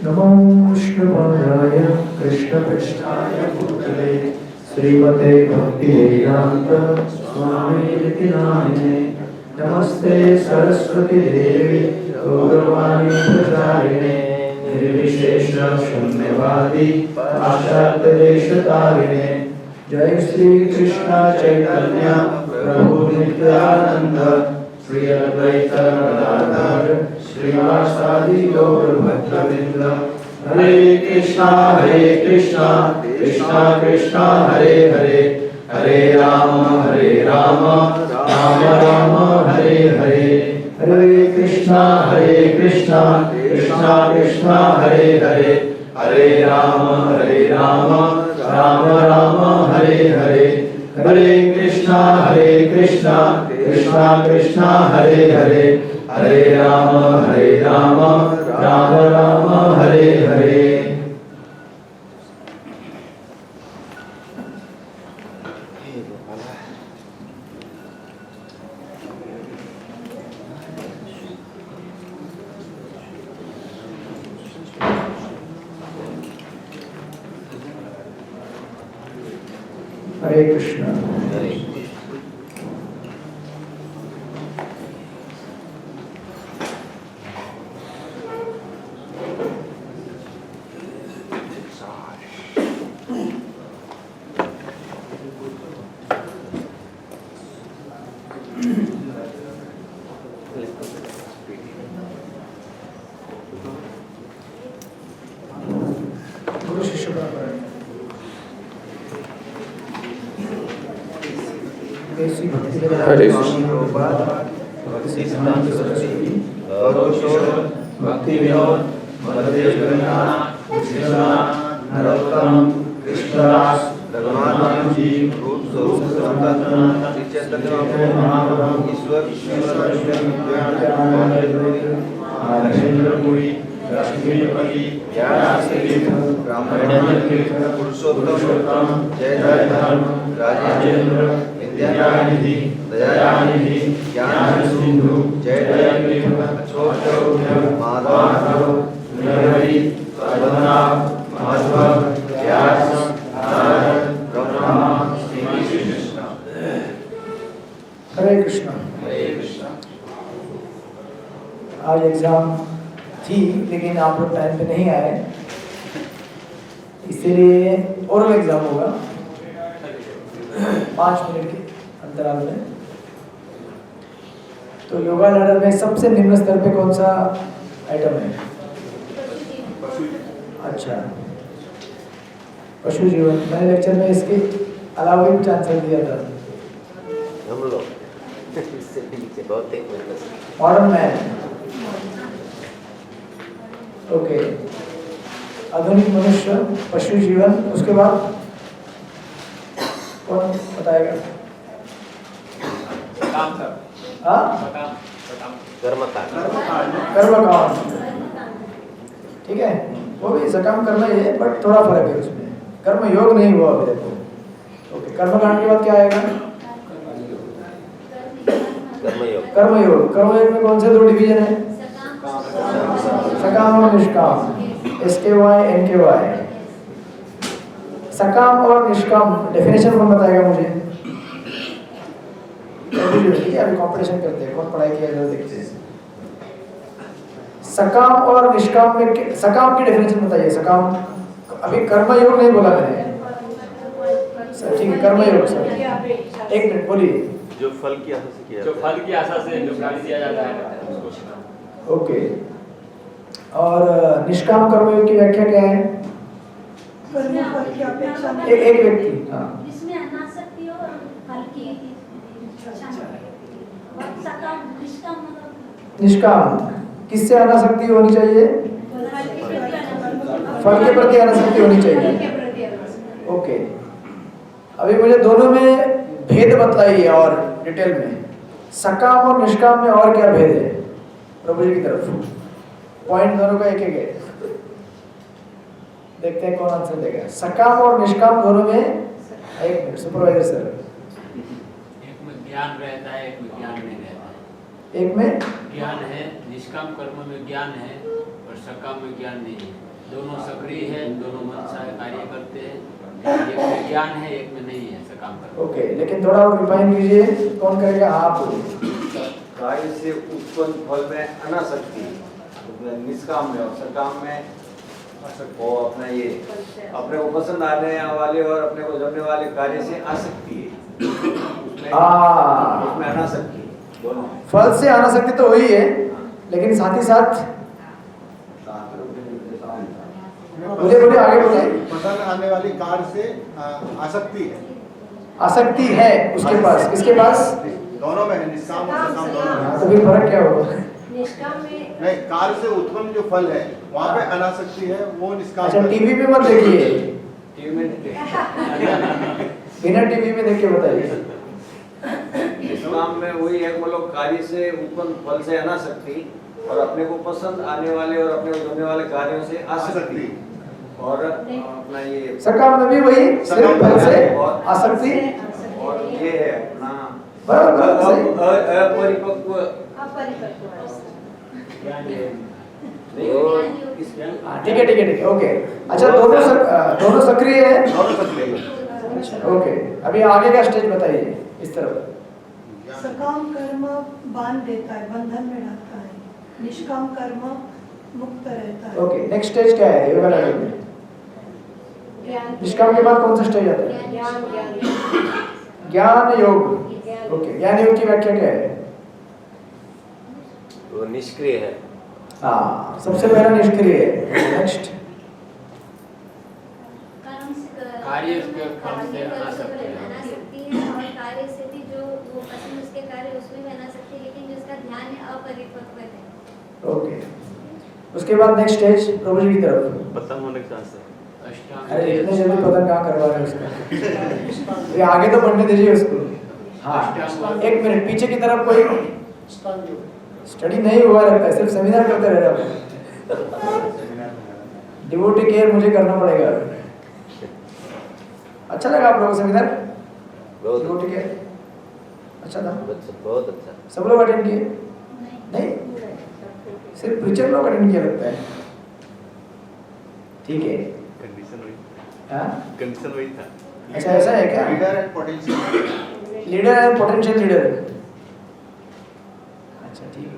नमो विष्णुपादाय कृष्णपृष्ठाय भूतले श्रीमते भक्तिवेदांत स्वामी नामिने नमस्ते सरस्वती देवी गौरवाणी प्रचारिणे निर्विशेष शून्यवादी पाश्चात्य देशतारिणे जय श्री कृष्ण चैतन्य प्रभु नित्यानंद श्री अद्वैत गदाधर श्रीवासादि गौर भक्तवृंद हरे कृष्णा कृष्णा कृष्णा हरे हरे हरे राम राम राम हरे हरे हरे कृष्णा कृष्णा कृष्णा हरे हरे हरे राम राम राम हरे हरे हरे कृष्णा कृष्णा कृष्णा हरे हरे हरे राम राम राम हरे हरे। हरे कृष्ण। गुरु शिष्य परंपरा ऐसी भक्ति सिद्धांत सरस्वती भक्ति विनोद मध्यदेश नरोत्तम कृष्णदास रघुनाथ जी ईश्वरपुरी लक्ष्मीपति पुरुषोत्तम जय धर्म राजेंद्र विद्यानिधि दयानिधि ज्ञान सिंधु जय अच्युत माधव मुरली पद्मनाभ माधव व्यास नारद ब्रह्मा श्री कृष्ण। हरे कृष्ण। आज एग्जाम थी लेकिन आप लोग टाइम पे नहीं आए, इसीलिए ओरल एग्जाम होगा 5 मिनट के अंतराल में। तो योगा लैडर में सबसे निम्न स्तर पे कौन सा आइटम है? अच्छा, पशु जीवन। मैंने लेक्चर में इसके अलावा भी कुछ आंसर दिया था। Modern man, okay. आधुनिक मनुष्य, पशु जीवन, उसके बाद कौन बताएगा? कर्मकांड, ठीक है, वो भी सकाम कर्म ही है, बट थोड़ा फर्क है उसमें। कर्म योग नहीं हुआ अभी देखो। ओके, कर्मकांड के बाद क्या आएगा? कर्मयोग में कौन से 2 डिवीजन है? सकाम और निष्काम, SKY NKY। सकाम और निष्काम डेफिनेशन कौन बताएगा मुझे? ठीक है, अभी कंपटीशन करते हैं, कौन पढ़ाई किया जाए देखते हैं। सकाम और निष्काम में सकाम की डेफिनेशन बताइए। सकाम, अभी कर्मयोग नहीं बोला मैंने, ठीक है, कर्मयोग। सर 1 मिनट बोलिए। जो फल की आशा से किया, जो फल की आशा से जो कार्य किया जाता है। ओके, और निष्काम कर्मयोग की व्याख्या क्या है? एक व्यक्ति, हाँ, जिसमें अनासक्ति और फल की निष्काम किससे अनासक्ति होनी चाहिए? फल के प्रति अनासक्ति होनी चाहिए। ओके, अभी मुझे दोनों में भेद बतलाइए और डिटेल में। सकाम और निष्काम में और क्या भेद है? प्रभु जी की तरफ पॉइंट दोनों का एक एक है, देखते हैं कौन आंसर देगा। सकाम और निष्काम दोनों में, 1 मिनट सुपरवाइजर सर। ज्ञान रहता है, एक में ज्ञान नहीं रहता है। एक में ज्ञान है, निष्काम कर्म में ज्ञान है और सकाम में ज्ञान नहीं है। दोनों सक्रिय है, दोनों मन से कार्य करते हैं। एक में ज्ञान है, एक में नहीं है सकाम कर्म। ओके, लेकिन थोड़ा और रिफाइन कीजिए, कौन करेगा? आप बोलिए। कार्य से उत्पन्न फल में अनासक्ति, निष्काम में और सकाम में वो अपना ये अपने को पसंद आने वाले और अपने को जमने वाले कार्य से आसक्ति है, उसमें अनासक्ति दोनों। फल से अनासक्ति तो वही है, लेकिन साथ ही साथ बोले आगे बोले। पसंद आने वाली कार्य से आसक्ति है। आसक्ति है उसके पास, किसके पास? दोनों में है, निष्काम और सकाम दोनों में। तो फिर फर्क क्या होगा? निष्काम में नहीं, कार्य से उत्पन्न जो फल है वहाँ पे अनासक्ति है, वो निष्काम। अच्छा, टीवी पे मत देखिए, टीवी में बिना टीवी में देख के बताइए। निष्काम में वही है, वो लोग कार्य से उत्पन्न फल से अनासक्ति और अपने को पसंद आने वाले और अपने को जमने वाले कार्यों से आसक्ति और अपना ये सकाम में भी वही, सिर्फ फल से आसक्ति। और ये है अपना बराबर अपरिपक्व ठीक है, ओके। अच्छा, दोनों सक्रिय है। दोनों सक्रिय है। अच्छा, ओके। अभी आगे का स्टेज बताइए इस तरफ। सकाम कर्म बांध देता है, बंधन में डालता है। निष्काम कर्म मुक्त रहता है। ओके, नेक्स्ट स्टेज क्या है योगा लेवल में? निष्काम के बाद कौन सा स्टेज आता है? ज्ञान योग। ओके, ज्ञान योग की व्याख्या क्या है? वो निष्क्रिय है। हाँ, सबसे पहला निष्क्रिय है। नेक्स्ट कार्य के फल से अनासक्ति है। अनासक्ति है और कार्य से भी जो वो पसंद उसके कार्य उसमें भी अनासक्ति, लेकिन जिसका ध्यान है अपरिपक्व है। ओके, उसके बाद नेक्स्ट स्टेज प्रभु जी की तरफ। पतंग होने के चांस है। अरे इतने जल्दी पतंग कहाँ करवा रहे हैं उसका? ये आगे तो बढ़ने दीजिए उसको। हाँ, एक मिनट, पीछे की तरफ कोई स्टडी नहीं हुआ लगता है, सिर्फ सेमिनार करते रह रहा है। डिवोटी केयर मुझे करना पड़ेगा। अच्छा लगा आप लोगों को सेमिनार? डिवोटी केयर अच्छा था, बहुत अच्छा। सब लोग अटेंड किए? नहीं, सिर्फ प्रीचर लोग अटेंड किया लगता है। ठीक है, कंडीशन वही हाँ, कंडीशन वही था। अच्छा ऐसा है क्या? Leader and potential leader and potential leader. अच्छा ठीक है।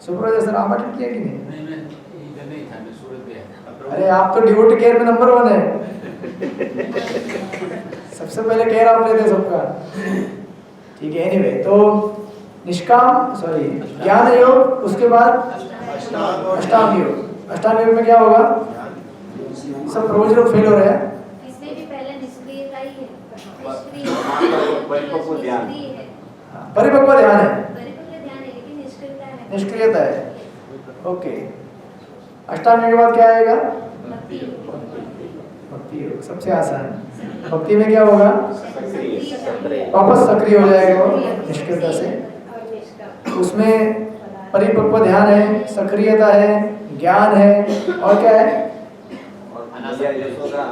सुपरवाइजर सर आप अटेंड किया कि नहीं? नहीं, मैं इधर नहीं था, मैं सूरत गया था। अरे आप तो डिवोटी केयर में नंबर 1 है। सबसे पहले केयर आप लेते सबका। ठीक है, एनीवे, तो निष्काम ज्ञान योग, उसके बाद अष्टांग योग। अष्टांग योग में क्या होगा? सब रोज लोग फेल हो रहे हैं। इसमें भी पहले निष्क्रियता ही है। परिपक्व ध्यान। परिपक्व ध्यान है, परिपक्व ध्यान है, लेकिन निष्क्रियता है। निष्क्रियता है। ओके, अष्टांग योग के बाद क्या आएगा? भक्ति योग। भक्ति योग सबसे आसान। भक्ति में क्या होगा? सक्रिय। वापस सक्रिय हो जाएगा वो निष्क्रियता से। और निष्काम। उसमें परिपक्व ध्यान है, सक्रियता है, ज्ञान है, और क्या है? और यशोदा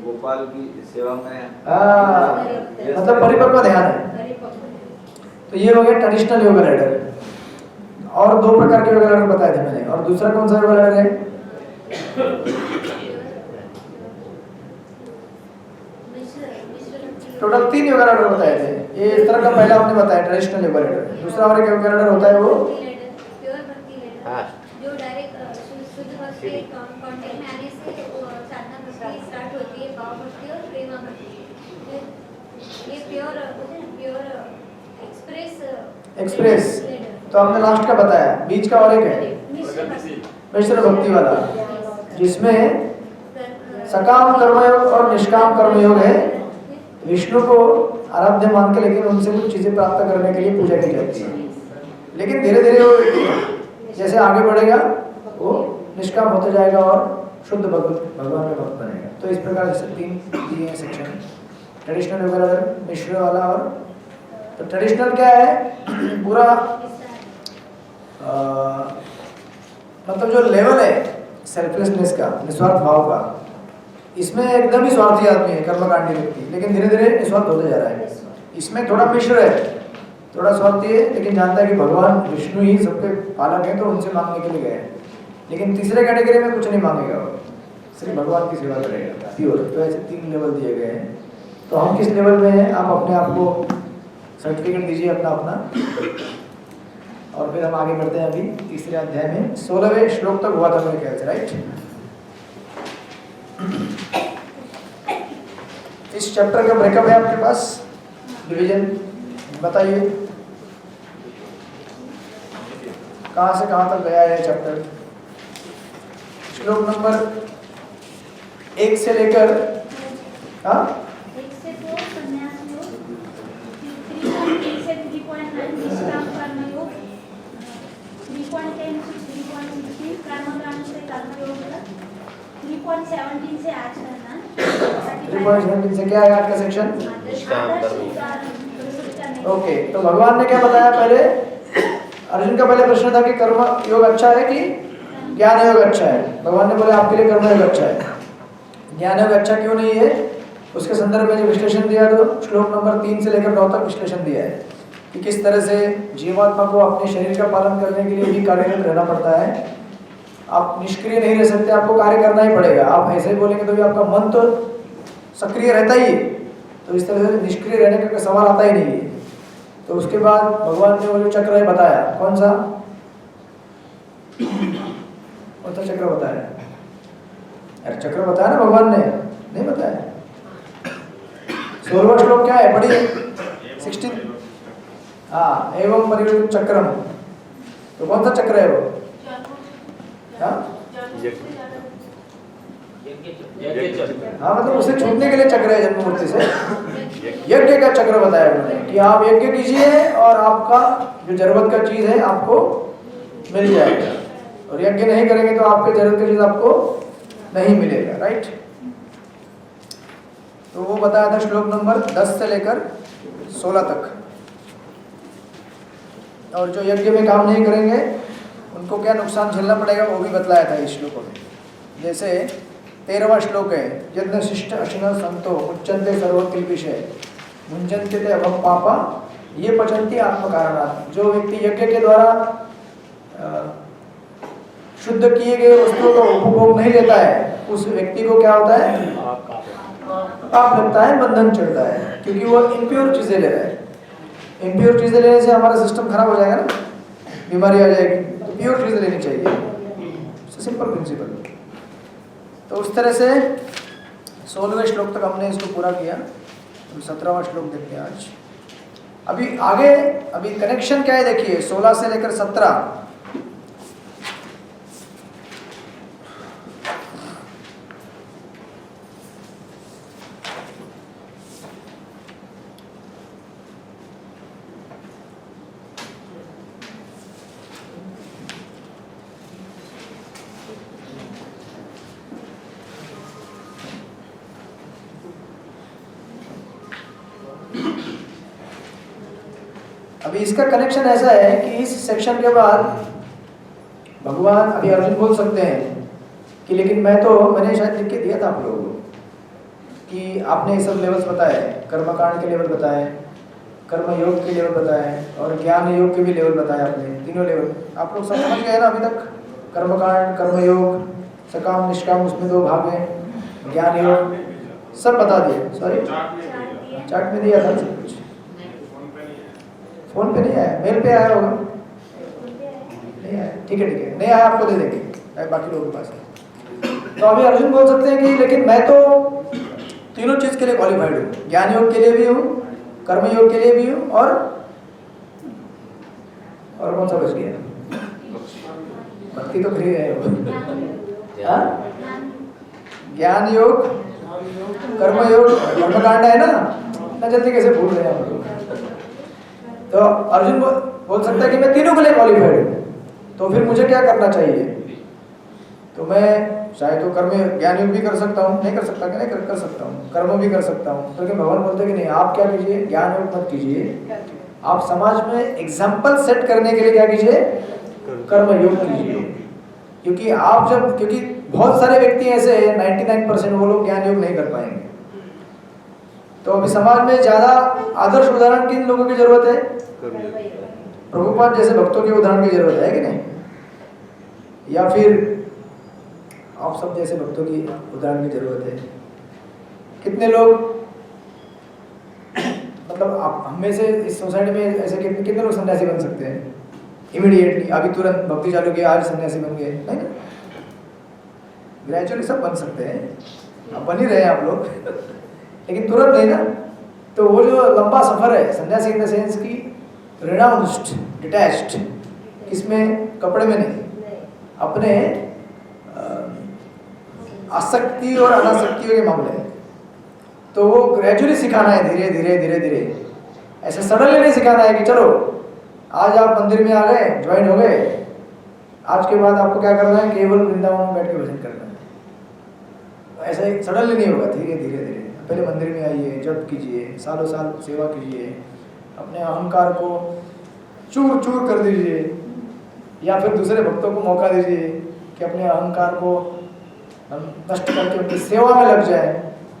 गोपाल की सेवा में मतलब परिपक्व ध्यान है। परिपक्व। तो ये हो गया ट्रेडिशनल योगा लैडर। और 2 प्रकार के योगा लैडर बताए थे मैंने, और दूसरा कौन सा योगा लैडर है? टोटल 3 योगा लैडर बताए थे। ये इस तरह का पहला आपने बताया ट्रेडिशनल योगा लैडर। दूसरा और एक योगा लैडर होता है वो प्योर भक्ति लेडर, जो डायरेक्ट शुद्ध भक्ति कांटेक्ट में आने से साधना भक्ति स्टार्ट होती है, भाव भक्ति और प्रेमा भक्ति। ये प्योर एक्सप्रेस तो आपने लास्ट का बताया, बीच का और एक है मिश्र भक्ति वाला, जिसमें सकाम कर्मयोग और निष्काम कर्मयोग है। विष्णु को आराध्य मान के, लेकिन उनसे कुछ चीजें प्राप्त करने के लिए पूजा की जाती है। लेकिन धीरे धीरे वो जैसे आगे बढ़ेगा वो निष्काम होते जाएगा और शुद्ध भगवान में भक्त बनेगा। तो इस प्रकार से 3 दिए हैं सेक्शन, ट्रेडिशनल योगा लैडर, मिश्र वाला और तो ट्रेडिशनल क्या है? पूरा मतलब जो लेवल है सेल्फलेसनेस का, निस्वार्थ भाव का, इसमें एकदम ही स्वार्थी आदमी है, कर्मकांडी व्यक्ति, लेकिन धीरे धीरे निस्वार्थ होते जा रहा है। इसमें थोड़ा मिश्र है, थोड़ा स्वार्थी है, लेकिन जानता है कि भगवान विष्णु ही सबके पालक हैं तो उनसे मांगने के लिए गए हैं। लेकिन तीसरे कैटेगरी में कुछ नहीं मांगेगा वो, सिर्फ भगवान की सेवा करेगा प्योर। तो ऐसे 3 लेवल दिए गए हैं। तो हम किस लेवल में हैं, आप अपने आप को सर्टिफिकेट दीजिए अपना अपना, और फिर हम आगे बढ़ते हैं। अभी तीसरे अध्याय में 16वें श्लोक तक हुआ था मेरे ख्याल से, राइट। इस चैप्टर का ब्रेकअप है आपके पास, डिवीजन बताइए कहाँ से कहाँ तक गया है चैप्टर। श्लोक नंबर 1 से लेकर 1 से 2 संन्यास योग, 3.3 से 3.9 निष्काम कर्म योग, 3.10 से 3.16 कर्मकांड से कर्मयोग, 3.17 से आचरण, 3.17 से क्या है आज का सेक्शन। ओके, तो भगवान ने क्या बताया पहले, अर्जुन का पहले प्रश्न था कि कर्म योग अच्छा है कि ज्ञान योग अच्छा है। भगवान ने बोला आपके लिए कर्म योग अच्छा है, ज्ञान योग अच्छा क्यों नहीं है। उसके संदर्भ में जो विश्लेषण दिया तो श्लोक नंबर 3 से लेकर 9 तक विश्लेषण दिया है कि किस तरह से जीवात्मा को अपने शरीर का पालन करने के लिए भी कार्यरत रहना पड़ता है। आप निष्क्रिय नहीं रह सकते, आपको कार्य करना ही पड़ेगा। आप ऐसे ही बोलेंगे तो भी आपका मन तो सक्रिय रहता ही है, तो इस तरह से निष्क्रिय रहने का सवाल आता ही नहीं है। तो उसके बाद भगवान ने वो जो चक्र है बताया, कौन सा चक्र बताया, अरे चक्र बताया ना भगवान ने, नहीं बताया। 16वां श्लोक क्या है, पढ़िए 16। हाँ, एवं परिवर्तित चक्रम, तो कौन सा चक्र है वो। हाँ, मतलब उसे छूटने के लिए चक्र है जन्म मूर्ति से। यज्ञ का चक्र बताया उन्होंने कि आप यज्ञ कीजिए और आपका जो जरूरत का चीज है आपको मिल जाएगा, और यज्ञ नहीं करेंगे तो आपके जरूरत की चीज आपको नहीं मिलेगा, राइट। तो वो बताया था श्लोक नंबर 10 से लेकर 16 तक। और जो यज्ञ में काम नहीं करेंगे उनको क्या नुकसान झेलना पड़ेगा वो भी बतलाया था इस श्लोकों में। जैसे 13वां श्लोक है, यज्ञ शिष्ट अशिन संतो उच्चन्ते सर्वकिल्पिषे मुंजन्ते ते अभम पापा ये पचन्ति आत्मकारणात्। जो व्यक्ति यज्ञ के द्वारा शुद्ध किए गए वस्तुओं का उपभोग नहीं लेता है, उस व्यक्ति को क्या होता है, पाप लगता है, बंधन चढ़ता है, क्योंकि वो इम्प्योर चीजें ले रहा है। इम्प्योर चीजें लेने से हमारा सिस्टम खराब हो जाएगा ना, बीमारी आ जाएगी। तो प्योर चीजें लेनी चाहिए, सिंपल प्रिंसिपल। तो उस तरह से 16वें श्लोक तक हमने इसको पूरा किया। तो 17वां श्लोक देखते हैं आज। अभी आगे अभी कनेक्शन क्या है देखिए, 16 से लेकर 17। अभी इसका कनेक्शन ऐसा है कि इस सेक्शन के बाद भगवान, अभी अर्जुन बोल सकते हैं कि लेकिन मैंने शायद लिख के दिया था आप लोगों को कि आपने ये सब लेवल्स बताए, कर्मकांड के लेवल बताए, कर्म योग के लेवल बताए और ज्ञान योग के भी लेवल बताए आपने, तीनों लेवल आप लोग समझ गए ना अभी तक। कर्मकांड, कर्मयोग, सकाम निष्काम, उसमें 2 भाग हैं, ज्ञान योग सब बता दिए। सॉरी चार्ट में दिया था सब कुछ, फोन पे नहीं आया, मेल पे आया होगा, नहीं आया, ठीक है नहीं आया आपको दे देंगे बाकी लोगों के पास है। तो अभी अर्जुन बोल सकते हैं कि लेकिन मैं तो तीनों चीज के लिए क्वालिफाइड हूँ, ज्ञान योग के लिए भी हूँ, कर्म योग के लिए भी हूँ, और कौन सा बच गया, भक्ति तो खरीद है ज्ञान योग, कर्म योग, कर्मकांड है ना जल्दी कैसे भूल रहे हैं हम लोग। तो अर्जुन बोल सकता है कि मैं तीनों के लिए क्वालिफाइड हूँ, तो फिर मुझे क्या करना चाहिए। तो मैं चाहे तो कर्म ज्ञान योग भी कर सकता हूँ, नहीं कर सकता कि नहीं कर सकता हूँ, कर्म भी कर सकता हूँ। तो भगवान बोलते हैं कि नहीं, आप क्या कीजिए, ज्ञान योग मत कीजिए, आप समाज में एग्जाम्पल सेट करने के लिए क्या कीजिए, कर्म योग कीजिए। क्योंकि बहुत सारे व्यक्ति ऐसे हैं 99% वो लोग ज्ञान योग नहीं कर पाएंगे। तो अभी समाज में ज्यादा आदर्श उदाहरण किन लोगों की जरूरत है? प्रभुपाद जैसे भक्तों के उदाहरण की जरूरत है कि नहीं? या फिर आप सब जैसे भक्तों की उदाहरण की जरूरत है? कितने लोग मतलब आप हम में से इस सोसाइटी में ऐसे कितने लोग सन्यासी बन सकते हैं इमीडिएटली? अभी तुरंत भक्ति चालू किया, आज सन्यासी बन गए? नहीं ना, ग्रेजुअली सब बन सकते हैं, अब बन ही रहे हैं आप लोग लेकिन तुरंत नहीं ना। तो वो जो लंबा सफर है सन्यासी इन द सेंस की रिनाउंस्ड, डिटैच्ड, किसमें? कपड़े में नहीं, अपने आसक्ति और अनासक्तियों के मामले में। तो वो ग्रेजुअली सिखाना है, धीरे धीरे धीरे धीरे, ऐसे सडनली नहीं सिखाना है कि चलो आज आप मंदिर में आ गए, ज्वाइन हो गए, आज के बाद आपको क्या करना है? केवल वृंदावन में बैठ के भजन करना है। ऐसे सडनली नहीं होगा, धीरे धीरे धीरे। पहले मंदिर में आइए, जप कीजिए, सालों साल सेवा कीजिए, अपने अहंकार को चूर चूर कर दीजिए, या फिर दूसरे भक्तों को मौका दीजिए कि अपने अहंकार को नष्ट करके उनकी सेवा में लग जाए।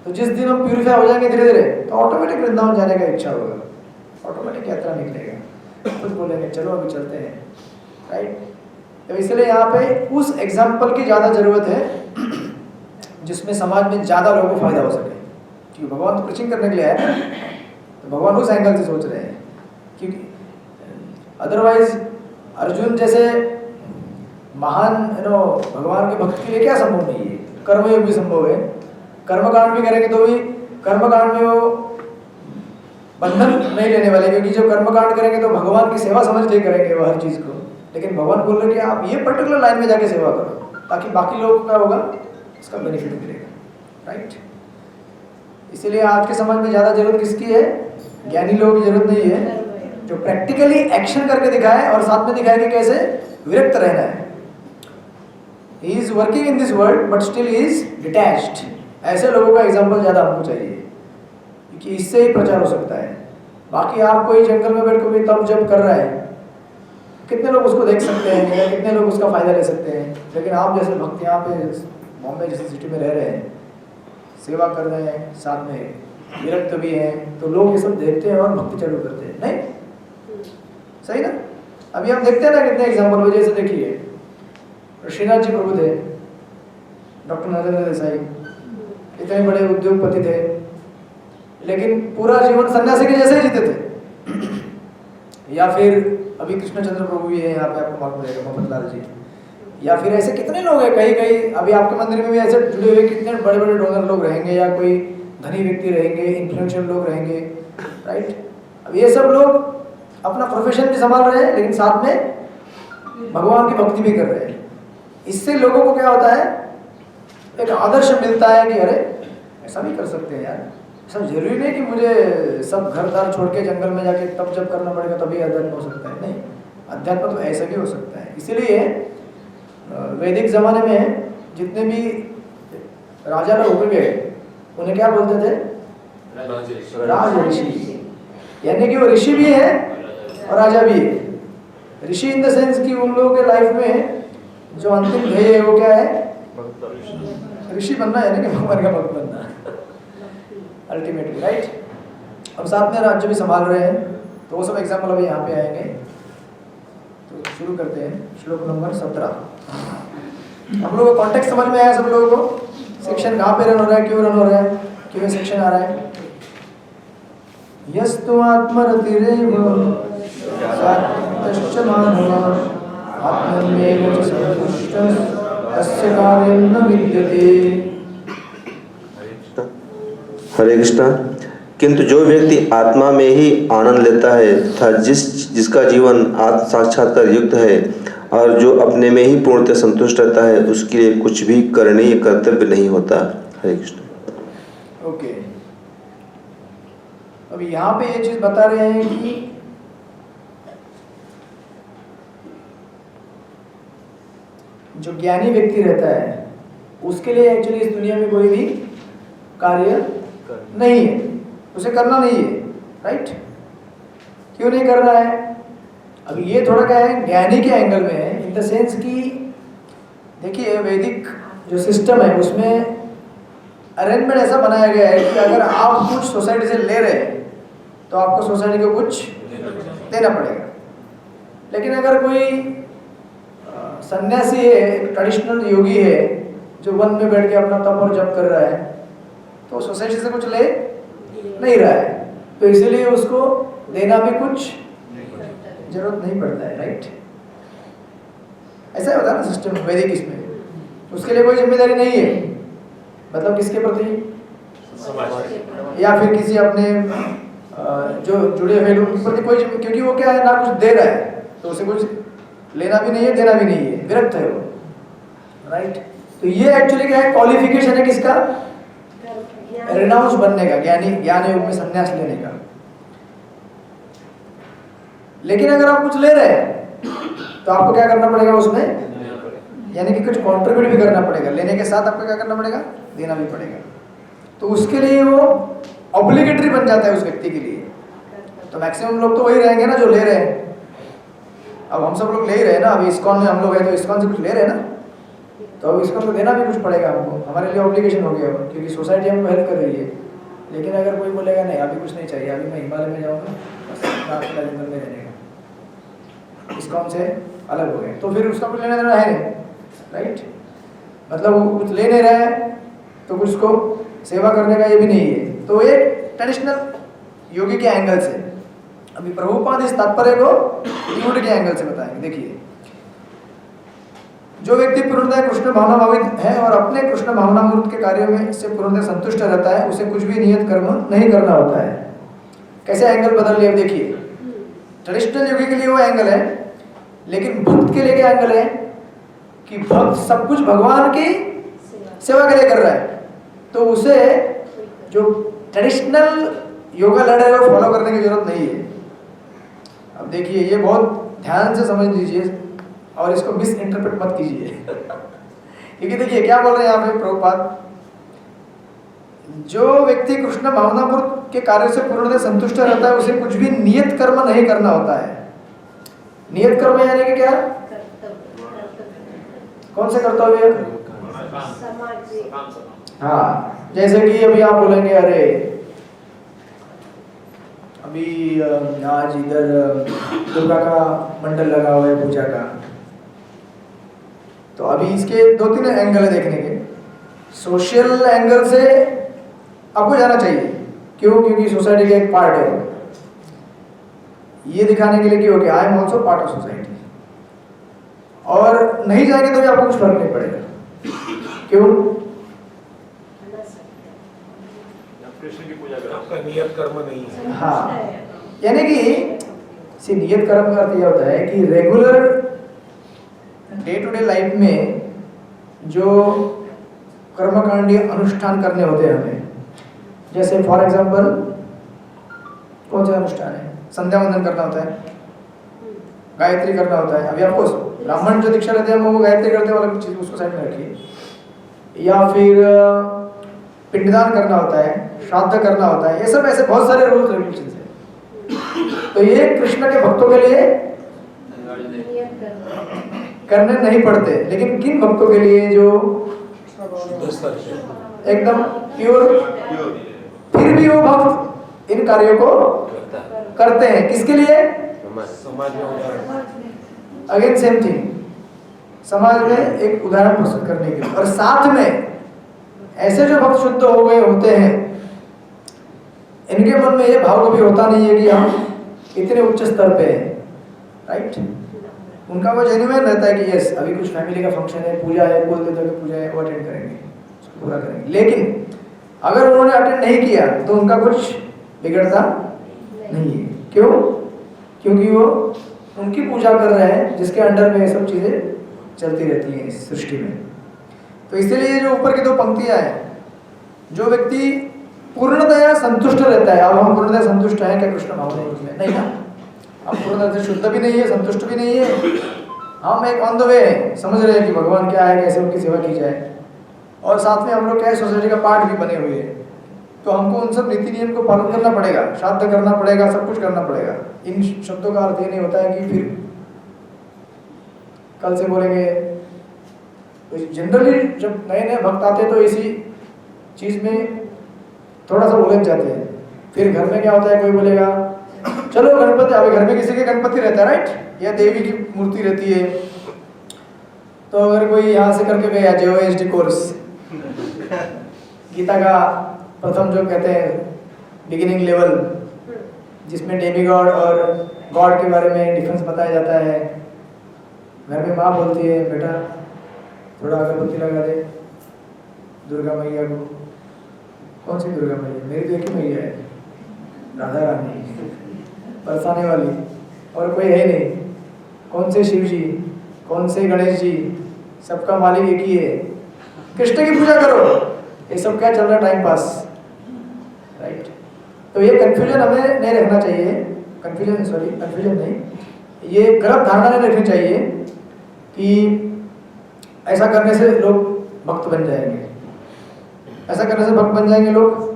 तो जिस दिन हम प्यूरिफाई हो जाएंगे धीरे धीरे, तो ऑटोमेटिक वृंदावन जाने का इच्छा होगा, ऑटोमेटिक यात्रा निकलेगा, खुद बोलेंगे चलो अभी चलते हैं, राइट? तो इसलिए यहाँ पे उस एग्जाम्पल की ज़्यादा ज़रूरत है जिसमें समाज में ज़्यादा लोगों को फायदा हो सके। क्योंकि भगवान तो प्रीचिंग करने के लिए आया, तो भगवान उस एंगल से सोच रहे हैं। क्योंकि अदरवाइज अर्जुन जैसे महान भगवान के भक्त के लिए क्या संभव नहीं है? कर्मयोग भी संभव है, कर्मकांड भी करेंगे तो भी कर्मकांड में वो बंधन नहीं लेने वाले, क्योंकि जब कर्मकांड करेंगे तो भगवान की सेवा समझ के करेंगे वो हर चीज़ को। लेकिन भगवान बोल रहे कि आप ये पर्टिकुलर लाइन में जाके सेवा करो, ताकि बाकी लोगों का होगा इसका बेनिफिट मिलेगा, राइट? इसीलिए आज के समाज में ज़्यादा जरूरत किसकी है? ज्ञानी लोगों की जरूरत नहीं है, जो प्रैक्टिकली एक्शन करके दिखाए और साथ में दिखाए कि कैसे विरक्त रहना है। He is working in this world but still he is detached. ऐसे लोगों का एग्जाम्पल ज़्यादा हमको चाहिए, क्योंकि इससे ही प्रचार हो सकता है। बाकी आप कोई जंगल में बैठ के तब जब कर रहा है, कितने लोग उसको देख सकते हैं या कितने लोग उसका फायदा ले सकते हैं? लेकिन आप जैसे भक्त यहाँ पे बॉम्बे जैसी सिटी में रह रहे हैं, सेवा कर रहे हैं, साथ में विरक्त भी हैं, तो लोग ये सब देखते हैं और भक्ति चालू करते हैं, नहीं? सही ना? अभी हम देखते हैं ना कितने एग्जाम्पल हो। जैसे देखिए श्रीनाथ जी प्रभु थे, डॉक्टर नरेंद्र देसाई, इतने बड़े उद्योगपति थे, लेकिन पूरा जीवन सन्यासी के जैसे ही जीते थे। या फिर अभी कृष्णचंद्र प्रभु भी है यहाँ पे, आपको मालूम रहेगा, मोहम्मद लाल जी, या फिर ऐसे कितने लोग हैं, कहीं कहीं अभी आपके मंदिर में भी ऐसे जुड़े हुए कितने बड़े बड़े डोनर लोग रहेंगे, या कोई धनी व्यक्ति रहेंगे, इन्फ्लुएंशियल लोग रहेंगे, राइट? अब ये सब लोग अपना प्रोफेशन भी संभाल रहे हैं, लेकिन साथ में भगवान की भक्ति भी कर रहे हैं। इससे लोगों को क्या होता है? एक आदर्श मिलता है कि अरे ऐसा भी कर सकते हैं यार, ऐसा जरूरी नहीं कि मुझे सब घर द्वार छोड़ के जंगल में जाके तब जब करना पड़ेगा तभी अध्यात्म हो सकता है। नहीं, अध्यात्म तो ऐसा भी हो सकता है। इसीलिए वैदिक ज़माने में जितने भी राजा लोग हुए उन्हें क्या बोलते थे? राज ऋषि। यानी कि वो ऋषि भी है और राजा भी है। ऋषि इन द सेंस कि उन लोगों के लाइफ में जो अंतिम ध्येय है वो क्या है? ऋषि बनना, यानी कि भगवान का भक्त बनना अल्टीमेटली, राइट? अब साथ में राज्य भी संभाल रहे हैं, तो वो सब एग्जाम्पल अभी यहाँ पे आएंगे। तो शुरू करते हैं श्लोक नंबर 17। हम लोगों को कॉन्टेक्स्ट समझ में आया सब लोगों को? सेक्शन कहाँ पे रन हो रहा है, क्यों रन हो रहा है, क्यों सेक्शन आ रहा है? यस्तु आत्मरतिरेव सात्तश्च मानवः आत्मन्येव च सन्तुष्टः तस्य कार्यं न विद्यते। हरे कृष्णा। किंतु जो व्यक्ति आत्मा में ही आनंद लेता है तथा जिसका जीवन आत्म साक्षात्कार युक्त है और जो अपने में ही पूर्णतः संतुष्ट रहता है, उसके लिए कुछ भी करणीय कर्तव्य नहीं होता। हरे कृष्ण। ओके, अब यहाँ पे ये चीज बता रहे हैं कि जो ज्ञानी व्यक्ति रहता है उसके लिए एक्चुअली इस दुनिया में कोई भी कार्य नहीं है, उसे करना नहीं है, राइट? क्यों नहीं कर रहा है? अब ये थोड़ा क्या है, ज्ञानी के एंगल में है, इन द सेंस कि देखिए वैदिक जो सिस्टम है उसमें अरेंजमेंट ऐसा बनाया गया है कि अगर आप कुछ सोसाइटी से ले रहे हैं तो आपको सोसाइटी को कुछ देना पड़ेगा। लेकिन अगर कोई सन्यासी है, एक ट्रेडिशनल योगी है जो वन में बैठ के अपना तप और जप कर रहा है, तो सोसाइटी से कुछ ले नहीं रहा है, तो इसीलिए उसको देना भी कुछ जरूरत नहीं पड़ता है, राइट? ऐसा होता है ना सिस्टम वैदिक इसमें, उसके लिए कोई जिम्मेदारी नहीं है। मतलब किसके प्रति या फिर किसी अपने जो जुड़े हुए लोगों के प्रति कोई, क्योंकि वो क्या है ना कुछ दे रहा है तो उसे कुछ लेना भी नहीं है, देना भी नहीं है, विरक्त है वो, राइट? तो ये एक्चुअली क्या है, क्वालिफिकेशन है किसका? रिनाउंस बनने का, ज्ञान योग में संन्यास लेने का। लेकिन अगर आप कुछ ले रहे हैं तो आपको क्या करना पड़ेगा उसमें, यानी कि कुछ कंट्रीब्यूट भी करना पड़ेगा। लेने के साथ आपको क्या करना पड़ेगा, देना भी पड़ेगा। तो उसके लिए वो ऑब्लिगेटरी बन जाता है उस व्यक्ति के लिए। तो मैक्सिमम लोग तो वही रहेंगे ना जो ले रहे हैं। अब हम सब लोग ले ही रहे हैं ना, अभी इस्कॉन में हम लोग हैं तो इस्कॉन से कुछ ले रहे हैं ना, तो अब इस्कॉन को देना भी कुछ पड़ेगा हमको, हमारे लिए ऑब्लिगेशन हो गया, क्योंकि सोसाइटी हमको हेल्प कर रही है। लेकिन अगर कोई बोलेगा नहीं अभी कुछ नहीं चाहिए, अभी मैं हिमालय में जाऊँगा, बस रात जंगल में रहने का, इस्कॉन से अलग हो गए, तो फिर उसका कुछ लेना देना है नहीं, राइट? मतलब वो कुछ ले नहीं रहा है तो कुछ को सेवा करने का ये भी नहीं है। तो ये ट्रेडिशनल योगी के एंगल से, अभी प्रभुपाद इस तात्पर्य को डिवोटी के एंगल से बताएंगे। देखिए, जो व्यक्ति पूर्णतः कृष्ण भावना भावित है और अपने कृष्ण भावना मूर्त के कार्यों में से पूर्णतः संतुष्ट रहता है, उसे कुछ भी नियत कर्म नहीं करना होता है। कैसे एंगल बदल लिया, देखिए ट्रेडिशनल योगी के लिए वो एंगल है, लेकिन भक्त के लिए क्या एंगल है कि भक्त सब कुछ भगवान की सेवा के लिए कर रहा है, तो उसे जो ट्रेडिशनल योगा लड़ रहे हैं वो फॉलो करने की जरूरत नहीं है। अब देखिए, ये बहुत ध्यान से समझ लीजिए और इसको मिस इंटरप्रेट मत कीजिए क्योंकि देखिए क्या बोल रहे हैं यहाँ पे प्रभुपाद, जो व्यक्ति कृष्ण भावनापूर्त के कार्य से पूर्णतः संतुष्ट रहता है उसे कुछ भी नियत कर्म नहीं करना होता है। नियत कर्म यानी कि क्या, कौन से कर्तव्य? हाँ, जैसे कि अभी आप बोलेंगे अरे अभी आज इधर दुर्गा का मंडल लगा हुआ है पूजा का, तो अभी इसके 2-3 एंगल है देखने के। सोशल एंगल से आपको जाना चाहिए, क्यों? क्योंकि सोसाइटी का एक पार्ट है, ये दिखाने के लिए कि okay I am also part of society. और नहीं जाएंगे तो भी आपको कुछ फर्क नहीं पड़ेगा, क्यों? कृष्ण की पूजा करो, आपका नियत कर्म नहीं है। हाँ, यानी कि नियत कर्म का अर्थ यह होता है कि regular day to day life में जो कर्मकांडीय अनुष्ठान करने होते हैं हमें, जैसे फॉर एग्जांपल कौन से अनुष्ठान है, संध्या वंदन करना होता है, गायत्री करना होता है। अभी आपको ब्राह्मण जो दीक्षा लेते हैं वो गायत्री करते हैं वाला चीज उसको साइड में रखिए। या फिर पिंडदान करना होता है, श्राद्ध करना होता है, ये सब ऐसे बहुत सारे रूल्स रेगुलेशंस हैं। तो ये कृष्ण के भक्तों के लिए करने नहीं पड़ते, लेकिन किन भक्तों के लिए जो एकदम प्योर, फिर भी वो भक्त इन कार्यों को करते हैं, किसके लिए? अगेन सेम थिंग, समाज में एक उदाहरण प्रस्तुत करने के लिए। और साथ में ऐसे जो भक्त शुद्ध हो गए होते हैं, इनके मन में ये भाव कभी होता नहीं है कि हम इतने उच्च स्तर पे हैं, राइट? उनका वो जेन्युइन रहता है कि यस अभी कुछ फैमिली का फंक्शन है, पूजा है, कुल देवता की पूजा है, वो अटेंड करेंगे, उसको पूरा करेंगे। लेकिन अगर उन्होंने अटेंड नहीं किया तो उनका कुछ बिगड़ता नहीं है, क्यों? क्योंकि वो उनकी पूजा कर रहे हैं जिसके अंडर में ये सब चीजें चलती रहती हैं इस सृष्टि में। तो इसलिए जो ऊपर की 2 पंक्तियां हैं, जो व्यक्ति पूर्णतया संतुष्ट रहता है। अब हम पूर्णतया संतुष्ट हैं क्या कृष्ण भावना में? नहीं ना, हम पूर्णतः शुद्ध भी नहीं है, संतुष्ट भी नहीं है, हम एक ऑन द वे समझ रहे हैं कि भगवान क्या है, कैसे उनकी सेवा की जाए, और साथ में हम लोग क्या है सोसाइटी का पार्ट भी बने हुए हैं। तो हमको उन सब नीति नियम को पालन करना पड़ेगा, श्राद्ध करना पड़ेगा, सब कुछ करना पड़ेगा। इन शब्दों का अर्थ ये नहीं होता है कि फिर कल से बोलेंगे। जनरली जब नए नए भक्त आते हैं तो इसी चीज़ में थोड़ा सा उलझ जाते हैं। फिर घर में क्या होता है, कोई बोलेगा चलो गणपति, अभी घर में किसी के गणपति रहता है राइट, या देवी की मूर्ति रहती है, तो अगर कोई यहाँ से करके गया JOHD कोर्स, गीता का प्रथम जो कहते हैं बिगिनिंग लेवल, जिसमें डेमी गॉड और गॉड के बारे में डिफरेंस बताया जाता है, घर में माँ बोलती है बेटा थोड़ा अगरबत्ती लगा दे दुर्गा मैया को। कौन सी दुर्गा मैया? मेरी तो एक ही मैया है, राधा रानी, बरसाने वाली, और कोई है नहीं। कौन से शिव जी, कौन से गणेश जी, सबका मालिक एक ही है, कृष्ण की पूजा करो। ये सब क्या चल रहा है, टाइम पास, राइट। तो ये कंफ्यूजन हमें नहीं रखना चाहिए, कंफ्यूजन नहीं, ये गलत धारणा नहीं रखनी चाहिए कि ऐसा करने से लोग भक्त बन जाएंगे, ऐसा करने से भक्त बन जाएंगे लोग,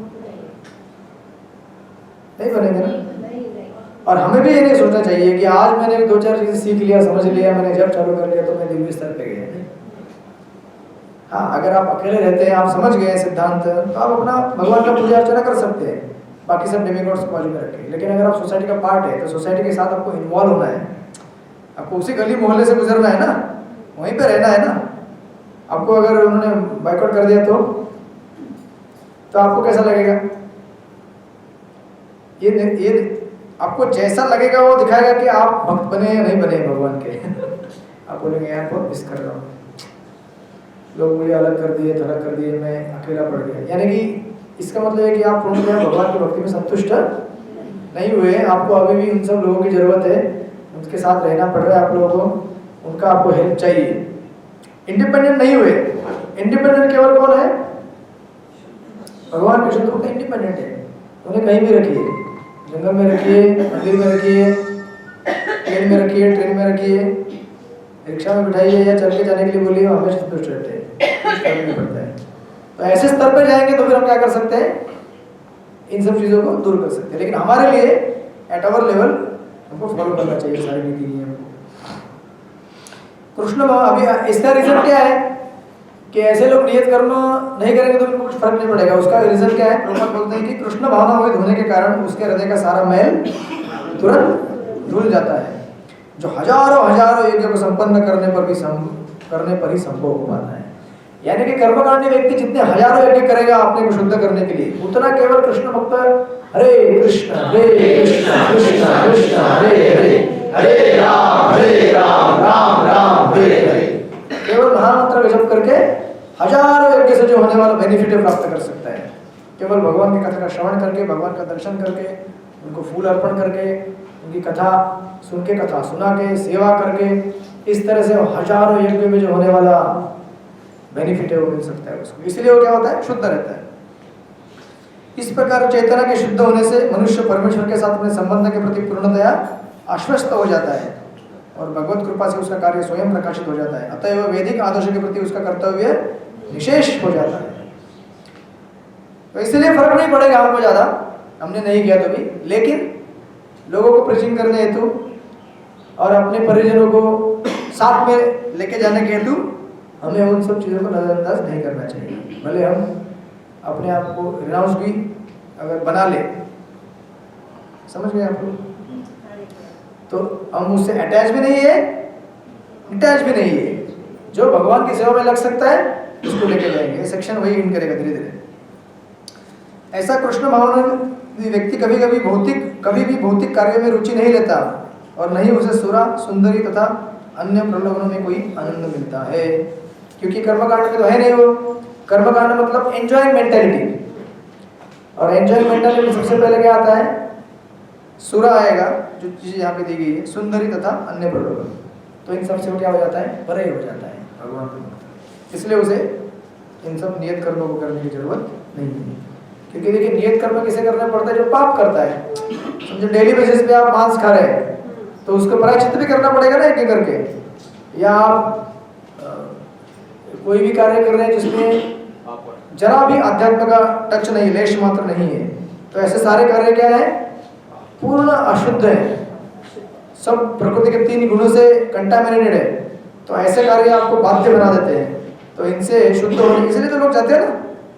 नहीं बनेंगे ना। और हमें भी ये नहीं सोचना चाहिए कि आज मैंने 2-4 चीजें सीख लिया, समझ लिया, मैंने जब चालू कर लिया तो मैं दिव्य स्तर पे गया। हाँ, अगर आप अकेले रहते हैं, आप समझ गए सिद्धांत, तो आप अपना भगवान का पूजा अर्चना कर सकते हैं, बाकी सब डेमिगॉड्स को बाजू में रखें। लेकिन अगर आप सोसाइटी का पार्ट है तो सोसाइटी के साथ आपको इन्वॉल्व होना है, आपको उसी गली मोहल्ले से गुजरना है ना, वहीं पे रहना है ना। आपको अगर उन्होंने बाइकआउट कर दिया तो आपको कैसा लगेगा? ये आपको जैसा लगेगा वो दिखाएगा कि आप भक्त बने या नहीं बने भगवान के। आप बोलेंगे यार बहुत मिस कर रहा हूँ, लोग मुझे अलग कर दिए, थलग कर दिए, मैं अकेला पड़ गया। यानी कि इसका मतलब है कि आप पूर्णतः भगवान की भक्ति में संतुष्ट नहीं हुए, आपको अभी भी उन सब लोगों की जरूरत है, उनके साथ रहना पड़ रहा है आप लोगों को, उनका आपको हेल्प चाहिए। इंडिपेंडेंट नहीं हुए। इंडिपेंडेंट केवल कौन है? भगवान कृष्ण तो इंडिपेंडेंट है, उन्हें कहीं भी रखिए, जंगल में रखिए, मंदिर में रखिए, प्लेन में रखिए, ट्रेन में रखिए, रिक्शा में बिठाइए या चल के जाने के लिए बोलिए, हमेशा संतुष्ट रहते हैं, कुछ फर्क नहीं पड़ता है। तो ऐसे स्तर पर जाएंगे तो फिर हम क्या कर सकते हैं, इन सब चीज़ों को दूर कर सकते हैं। लेकिन हमारे लिए एट आवर लेवल हमको फॉलो करना चाहिए सारी नीति नियम को। कृष्ण अभी इसका रीजन क्या है कि ऐसे लोग नियत कर्म नहीं करेंगे तो उनको कुछ फर्क नहीं पड़ेगा। उसका रीजन क्या है? प्रभुपाद बोलते हैं कि कृष्ण भावना हुई होने के कारण उसके हृदय का सारा मैल तुरंत धुल जाता है, जो हजारों यज्ञ को संपन्न करने पर ही संभव हो पाता है। यानी कि कर्मकांडी व्यक्ति जितने हजारों यज्ञ करेगा अपने को शुद्ध करने के लिए, उतना केवल कृष्ण भक्त हरे कृष्ण कृष्ण कृष्ण हरे हरे, हरे राम राम राम हरे हरे, केवल महामंत्र का जप करके हजारों यज्ञ से जो होने वाला बेनिफिट प्राप्त कर सकता है। केवल भगवान की कथा का श्रवण करके, भगवान का दर्शन करके, उनको फूल अर्पण करके, उनकी कथा सुन के, कथा सुना के, सेवा करके, इस तरह से हजारों यज्ञ में जो होने वाला बेनिफिट है वो मिल सकता है उसको। इसलिए वो क्या होता है? शुद्ध रहता है। इस प्रकार चेतना के शुद्ध होने से मनुष्य परमेश्वर के साथ अपने संबंध के प्रति पूर्णतया आश्वस्त हो जाता है और भगवत कृपा से उसका कार्य स्वयं प्रकाशित हो जाता है। अतः वह वैदिक आदर्श के प्रति उसका कर्तव्य विशेष हो जाता है। तो इसलिए फर्क नहीं पड़ेगा हमको ज्यादा, हमने नहीं किया तो भी, लेकिन लोगों को प्रीचिंग करने हेतु और अपने परिजनों को साथ में लेके जाने के हेतु हमें उन सब चीज़ों को नजरअंदाज नहीं करना चाहिए। भले हम अपने आप को रिनाउंस भी अगर बना ले, समझ गए आप लोग, तो हम उससे अटैच भी नहीं है, डिटैच भी नहीं है। जो भगवान की सेवा में लग सकता है उसको लेके जाएंगे। ये सेक्शन वही इन करेगा धीरे धीरे। ऐसा कृष्ण भावना व्यक्ति कभी भी भौतिक कार्य में रुचि नहीं लेता और नहीं उसे सुरा, सुंदरी तथा अन्य प्रलोभनों में कोई आनंद मिलता है, क्योंकि कर्मकांड में तो है नहीं वो। कर्मकांड मतलब एंजॉय मेंटालिटी, और एंजॉय मेंटालिटी में सबसे पहले क्या आता है? सुरा आएगा, जो चीज़ यहाँ पे दी गई है, सुंदरी तथा अन्य प्रलोभन। तो इन सब से वो क्या हो जाता है? परे हो जाता है भगवान को। इसलिए उसे इन सब नियत कर्मों को करने की जरूरत नहीं है। क्योंकि देखिए, नियत कर्म किसे करना पड़ता है? जो पाप करता है। समझो डेली बेसिस पे आप मांस खा रहे हैं तो उसको प्रायश्चित भी करना पड़ेगा ना एक करके। या आप कोई भी कार्य कर रहे हैं जिसमें जरा भी अध्यात्म का टच नहीं, लेश मात्र नहीं है, तो ऐसे सारे कार्य क्या है? पूर्ण अशुद्ध है, सब प्रकृति के 3 गुणों से कंटामिनेटेड है। तो ऐसे कार्य आपको बाध्य बना देते हैं। तो इनसे शुद्ध होने, इसलिए तो लोग जाते हैं ना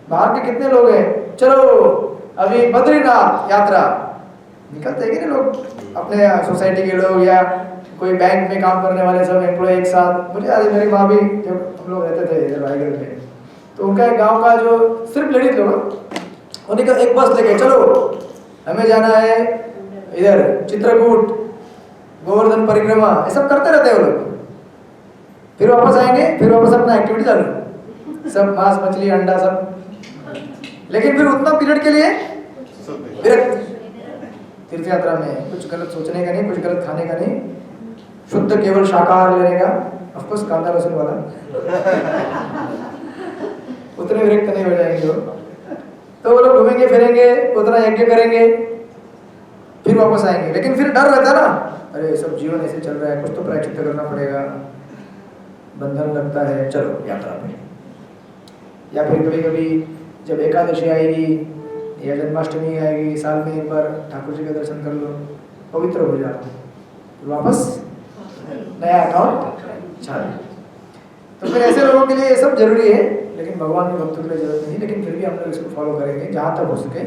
बाहर के कितने लोग हैं, चलो अभी बद्रीनाथ यात्रा, निकलते हैं कि नहीं लोग, अपने सोसाइटी के लोग या कोई बैंक में काम करने वाले सब एम्प्लॉय एक साथ। मुझे याद है मेरी माँ भी जब हम लोग रहते थे इधर रायगढ़ में, तो उनका एक गांव का जो सिर्फ लेडीज लोग, उन्हीं का एक बस लेके चलो हमें जाना है इधर चित्रकूट, गोवर्धन परिक्रमा, ये सब करते रहते हैं वो लोग। फिर वापस आएंगे, फिर वापस अपना एक्टिविटी चालू, सब मांस मछली अंडा सब, लेकिन फिर उतना पीरियड के लिए विरक्त। तीर्थ यात्रा में कुछ गलत सोचने का नहीं, कुछ गलत खाने का नहीं, शुद्ध केवल शाकाहार लेने का, ऑफ कोर्स कांदा लहसुन वाला। उतने विरक्त नहीं हो जाएंगे लोग, तो वो लोग घूमेंगे फिरेंगे, उतना यज्ञ करेंगे, फिर वापस आएंगे। लेकिन फिर डर रहता ना, अरे सब जीवन ऐसे चल रहा है, कुछ तो प्रायश्चित्त करना पड़ेगा, बंधन लगता है, चलो यात्रा पे। या फिर कभी कभी जब एकादशी आएगी या जन्माष्टमी आएगी, साल में एक बार ठाकुर जी का दर्शन कर लो, पवित्र हो जाओ, तो वापस नया अकाउंट चालू। तो फिर ऐसे लोगों के लिए ये सब जरूरी है, लेकिन भगवान के भक्तों के लिए जरूरत नहीं। लेकिन फिर भी हम लोग इसको फॉलो करेंगे जहाँ तक हो सके।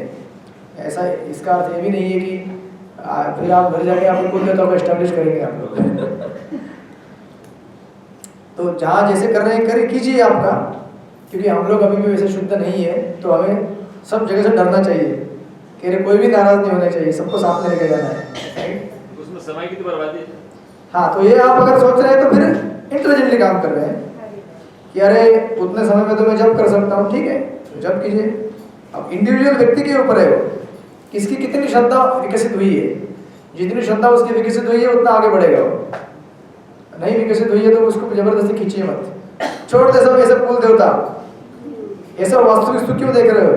ऐसा इसका अर्थ ये भी नहीं है कि फिर आप घर जाके आप कुल देवताओं को एस्टेब्लिश करेंगे आप लोग। तो जहाँ जैसे कर रहे हैं कर कीजिए आपका, क्योंकि हम लोग अभी भी वैसे शुद्ध नहीं है, तो हमें सब जगह से डरना चाहिए कि अरे कोई भी नाराज नहीं होना चाहिए, सबको साथ में लेके जाना है। उसमें समय की तो बर्बादी है। हाँ, तो ये आप अगर सोच रहे हैं तो फिर इंटेलिजेंटली काम कर रहे हैं कि अरे उतने समय में तो मैं जब कर सकता हूँ, ठीक है तो जब कीजिए। अब इंडिविजुअल व्यक्ति के ऊपर है वो, किसकी कितनी श्रद्धा विकसित हुई है। जितनी श्रद्धा उसकी विकसित हुई है उतना आगे बढ़ेगा वो। नहीं विकसित हुई है तो उसको जबरदस्ती खींचिए मत, छोड़ दे सब ये सब कुल देवता, ये सब वास्तविक सुख क्यों देख रहे हो।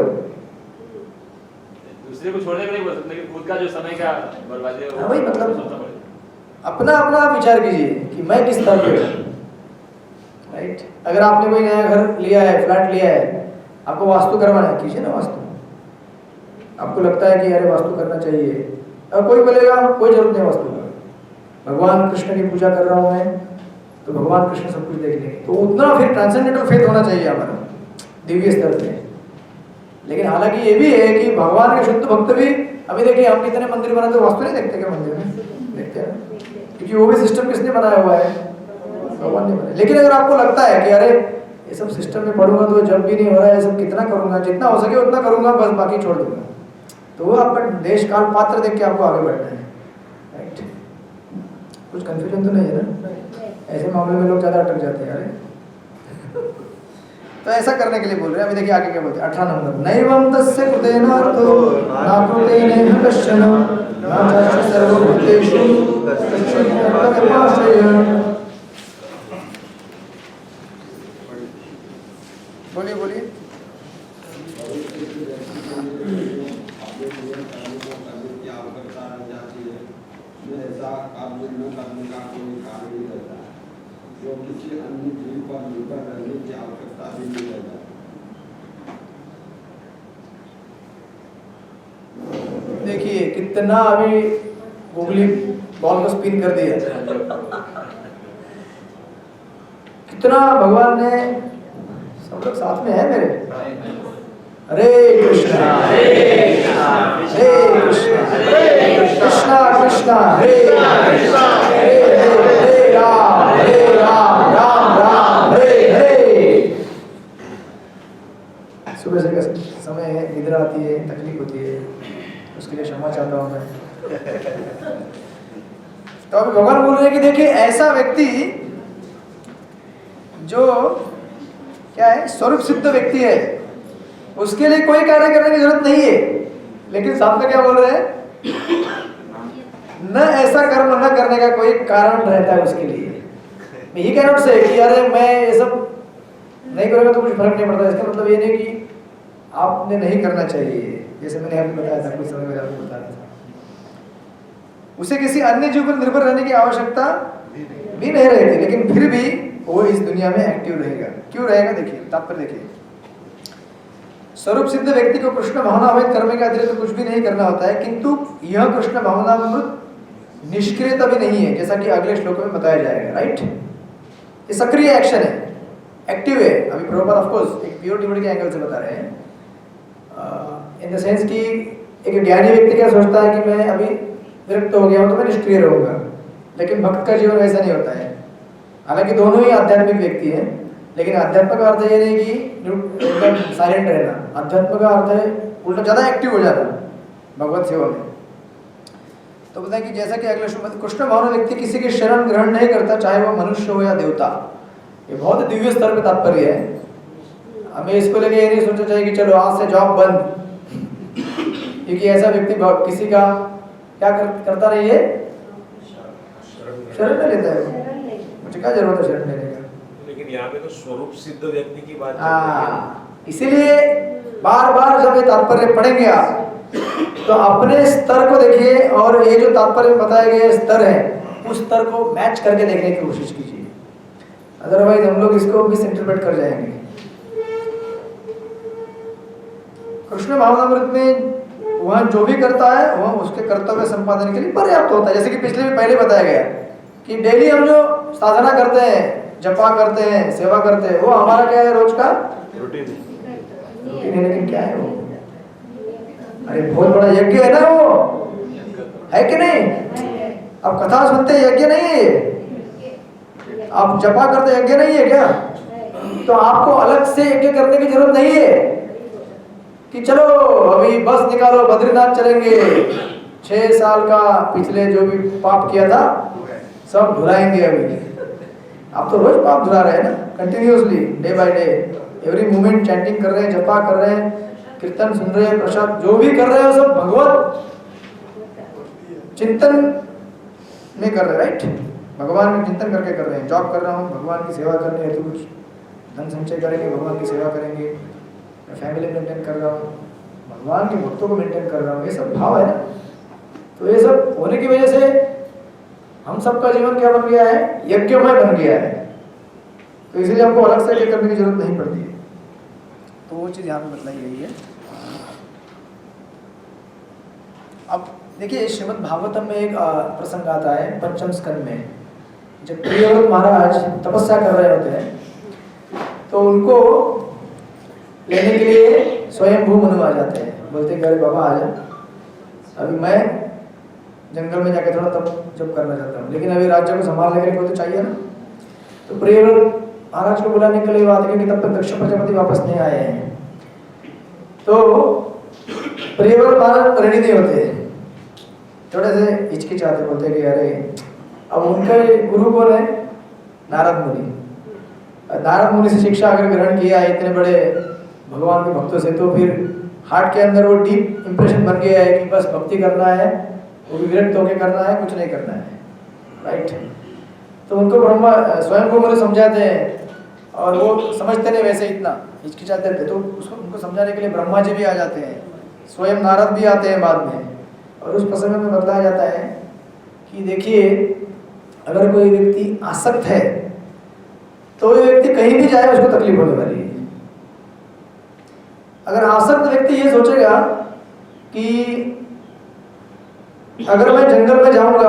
दूसरे को छोड़ने का नहीं बोल सकते, लेकिन खुद का जो समय का बर्बादी है वही मतलब अपना अपना विचार कीजिए कि मैं किस स्तर पे हूँ, राइट। अगर आपने कोई नया घर लिया है, फ्लैट लिया है, आपको वास्तु करवाना है, कीजिए ना वास्तु। आपको लगता है कि अरे वास्तु करना चाहिए, और कोई बोलेगा कोई जरूरत नहीं वास्तु का, भगवान कृष्ण की पूजा कर रहा हूँ मैं, तो भगवान कृष्ण सब कुछ देख लेंगे। तो उतना फिर ट्रांसेंडेंटल फेथ होना चाहिए हमारा, दिव्य स्तर पे। लेकिन हालांकि ये भी है कि भगवान के शुद्ध भक्त भी, अभी देखिए हम कितने मंदिर बनाते हैं, वास्तु नहीं देखते क्या मंदिर में, देखते हैं, क्योंकि वो भी सिस्टम किसने बनाया हुआ है, भगवान ने बनाया। लेकिन अगर आपको लगता है कि अरे ये सब सिस्टम में पढ़ूंगा तो जब भी नहीं हो रहा है, ये सब कितना करूंगा, जितना हो सके उतना करूंगा, बस बाकी छोड़ दूंगा, तो वो आपका देश काल पात्र देख के आपको आगे बढ़ना है, राइट। कुछ कंफ्यूजन तो नहीं है ना, ऐसे मामले में लोग ज्यादा अटक जाते हैं। अरे तो ऐसा करने के लिए बोल रहे हैं। अभी देखिए आगे क्या बोलते हैं, 18 नंबर, नैवं तस्य कृतेनार्थो न कृतेनेह कश्चन न चास्य सर्वभूतेषु कश्चित् कर्तव्यमाश्रय। बोलिए बोलिए। जो किसी अन्य जीव पर निर्भर रहने की आवश्यकता भी नहीं रहता। देखिए कितना अभी गूगली बॉल को स्पिन कर दिया, कितना भगवान ने, सब लोग साथ में है मेरे। हरे कृष्णा हरे कृष्णा कृष्णा कृष्णा हरे हरे राम राम राम हरे हरे। सुबह से का समय है, निद्रा आती है, तकलीफ होती है, उसके लिए क्षमा चाहता हूँ मैं। तो अभी भगवान बोल रहे हैं कि देखिए ऐसा व्यक्ति जो क्या है, स्वरूप सिद्ध व्यक्ति है, उसके लिए कोई कार्य करने की जरूरत नहीं है। लेकिन साथ में क्या बोल रहे हैं, न ऐसा कर्म न करने का कोई कारण रहता है उसके लिए। ही कैनॉट से कि अरे मैं ये सब नहीं करूँगा तो कुछ फर्क नहीं पड़ता। इसका मतलब ये नहीं कि आपने नहीं करना चाहिए, जैसे मैंने आपको बताया था कुछ समय पहले आपको बताया था, उसे किसी अन्य जीव पर निर्भर रहने की आवश्यकता भी नहीं रहती, लेकिन फिर भी वो इस दुनिया में एक्टिव रहेगा। क्यों रहेगा, देखिए तात्पर्य देखिए। स्वरूप सिद्ध व्यक्ति को कृष्ण भावनामृत करने के अतिरिक्त कुछ भी नहीं करना होता है, किंतु यह कृष्ण भावनामृत निष्क्रियता भी नहीं है, जैसा कि अगले श्लोक में बताया जाएगा, राइट। ये सक्रिय एक्शन है, एक्टिव है। अभी प्रभुपाद ऑफ कोर्स एक प्योर डिवोटी के एंगल से बता रहे हैं इन द सेंस कि एक ज्ञानी व्यक्ति क्या सोचता है कि मैं अभी विरक्त हो गया हूँ तो मैं निष्क्रिय रहूंगा, लेकिन भक्त का जीवन वैसा नहीं होता है। हालांकि दोनों ही आध्यात्मिक व्यक्ति हैं, लेकिन अध्यात्म का अर्थ ये नहीं कि एकदम साइलेंट रहना। अध्यात्म का अर्थ है उल्टा ज़्यादा एक्टिव हो जाना भगवत सेवा में। तो बताएं कि जैसा कि अगले श्लोक, कृष्ण भावना व्यक्ति किसी की शरण ग्रहण नहीं करता, चाहे वह मनुष्य हो या देवता। ये बहुत दिव्य स्तर पे तात्पर्य है। हमें इसको लेके ये नहीं सोचना चाहिए कि चलो आज से जॉब बंद, क्योंकि ऐसा व्यक्ति किसी का क्या करता नहीं है, शरण नहीं लेता है। मुझे क्या जरूरत है शरण लेने का? लेकिन यहाँ पे तो स्वरूप सिद्ध व्यक्ति की बात चल रही है। इसीलिए बार बार जब ये तात्पर्य पढ़ेंगे आप तो अपने स्तर को देखिए, और ये जो तात्पर्य बताए गए स्तर है उस स्तर को मैच करके देखने की कोशिश कीजिए, अदरवाइज हम लोग इसको मिस इंटरप्रेट कर जाएंगे। कृष्ण भावनामृत में वह जो भी करता है वह उसके कर्तव्य संपादन के लिए पर्याप्त होता है। जैसे कि पिछले में पहले बताया गया कि डेली हम जो साधना करते हैं, जपा करते हैं, सेवा करते हैं, वो हमारा क्या है, रोज का रूटीन है। लेकिन क्या है वो? अरे बहुत बड़ा यज्ञ है ना वो, है कि नहीं? अब कथा सुनते यज्ञ नहीं है, आप जपा करते यज्ञ नहीं है क्या? तो आपको अलग से यज्ञ करने की जरूरत नहीं है कि चलो अभी बस निकालो बद्रीनाथ चलेंगे, 6 साल का पिछले जो भी पाप किया था सब धुलाएंगे। अभी आप तो रोज पाप धुला रहे हैं ना, continuously day by day, every moment chanting कर रहे हैं, जपा कर रहे हैं, कीर्तन सुन रहे हैं, प्रसाद जो भी कर रहे हैं सब भगवत चिंतन में कर रहे हैं, राइट? भगवान में चिंतन करके कर रहे हैं। जॉब कर रहा हूँ भगवान की सेवा करनी है तो कुछ धन संचय करेंगे, भगवान की सेवा करेंगे, फैमिली मेंटेन कर रहा हूँ, भगवान के भक्तों को मेंटेन कर रहा हूँ, ये सब भाव है ना। तो ये सब होने की वजह से हम सबका जीवन क्या बन गया है, यज्ञमय बन गया है। तो इसलिए हमको अलग से करने की जरूरत नहीं पड़ती है। तो वो चीज़ यहाँ पे बतलाई गई है। अब देखिए श्रीमद् भागवतम में एक प्रसंग आता है पंचम स्कंद में, जब प्रियव्रत महाराज तपस्या कर रहे होते हैं तो उनको लेने के लिए स्वयंभू मनु आ जाते हैं, बोलते हैं अरे बाबा आ जा, अभी मैं जंगल में जाके थोड़ा तप जब करना चाहता हूँ, लेकिन अभी राज्य को संभालने के लिए कोई तो चाहिए ना। तो प्रियव्रत महाराज को बुलाने के लिए बात कि तब तक दक्ष प्रजापति वापस नहीं आए हैं। तो प्रियव्रत महाराज रेडी नहीं होते, थोड़े से हिचकिचाते, बोलते कि अरे, अब उनके गुरु कौन है, नारद मुनि। नारद मुनि से शिक्षा अगर ग्रहण किया है इतने बड़े भगवान के भक्तों से, तो फिर हार्ट के अंदर वो डीप इंप्रेशन बन गया है कि बस भक्ति करना है, वो भी विरक्त होकर करना है, कुछ नहीं करना है, राइट? तो उनको ब्रह्मा स्वयं को मुझे समझाते हैं और वो समझते नहीं, वैसे इतना हिचकिचाते थे। तो उसको उनको समझाने के लिए ब्रह्मा जी भी आ जाते हैं, स्वयं नारद भी आते हैं बाद में। और उस प्रसंग में बताया जाता है कि देखिए अगर कोई व्यक्ति आसक्त है तो ये व्यक्ति कहीं भी जाए उसको तकलीफ होने वाली है। अगर आसक्त व्यक्ति ये सोचेगा कि अगर मैं जंगल में जाऊंगा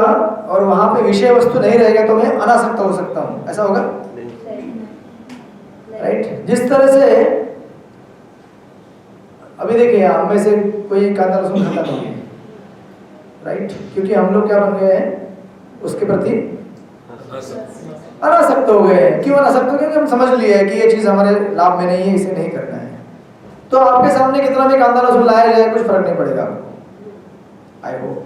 और वहां पे विषय वस्तु नहीं रहेगा तो मैं अनासक्त हो सकता हूं, ऐसा होगा, राइट? जिस तरह से अभी देखिए हम में से कोई कांदा लहसुन खाता नहीं है, राइट? क्योंकि हम लोग क्या बन गए हैं उसके प्रति अनासक्त हो गए हैं। क्यों अनासक्त हो गए? क्योंकि हम समझ लिए है कि ये चीज हमारे लाभ में नहीं है, इसे नहीं करना है। तो आपके सामने कितना भी कांदा लहसुन लाया जाए कुछ फर्क नहीं पड़ेगा आपको, आई होप।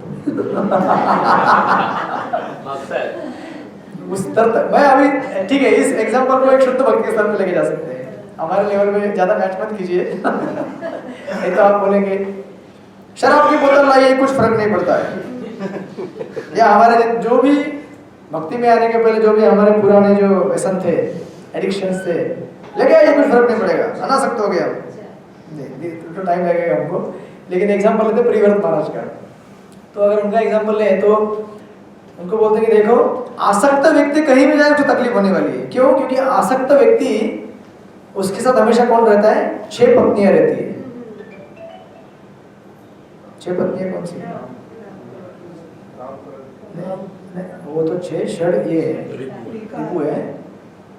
उस स्तर तक मैं अभी ठीक है, इस एग्जांपल को एक शुद्ध भक्ति के स्तर पे लेके जा सकते हैं। हमारे लेवल में ज्यादा मैच मत कीजिए नहीं तो आप बोलेंगे शराब की बोतल लाइए, कुछ फर्क नहीं पड़ता है। या हमारे जो भी भक्ति में आने के पहले जो भी हमारे पुराने जो व्यसन थे, एडिक्शंस थे, लेके आइए, कुछ फर्क नहीं पड़ेगा, अनासक्त हो गया तो टाइम लगेगा हमको। लेकिन एग्जांपल लेते प्रियव्रत महाराज का, तो अगर उनका एग्जांपल ले तो उनको बोलते हैं कि देखो आसक्त व्यक्ति कहीं भी जाए उसको तकलीफ होने वाली है। क्यों? क्योंकि आसक्त व्यक्ति उसके साथ हमेशा कौन रहता है? 6 पत्नियां रहती है। 6 पत्नियां कौन सी? वो तो 6 षड ये रिपु है,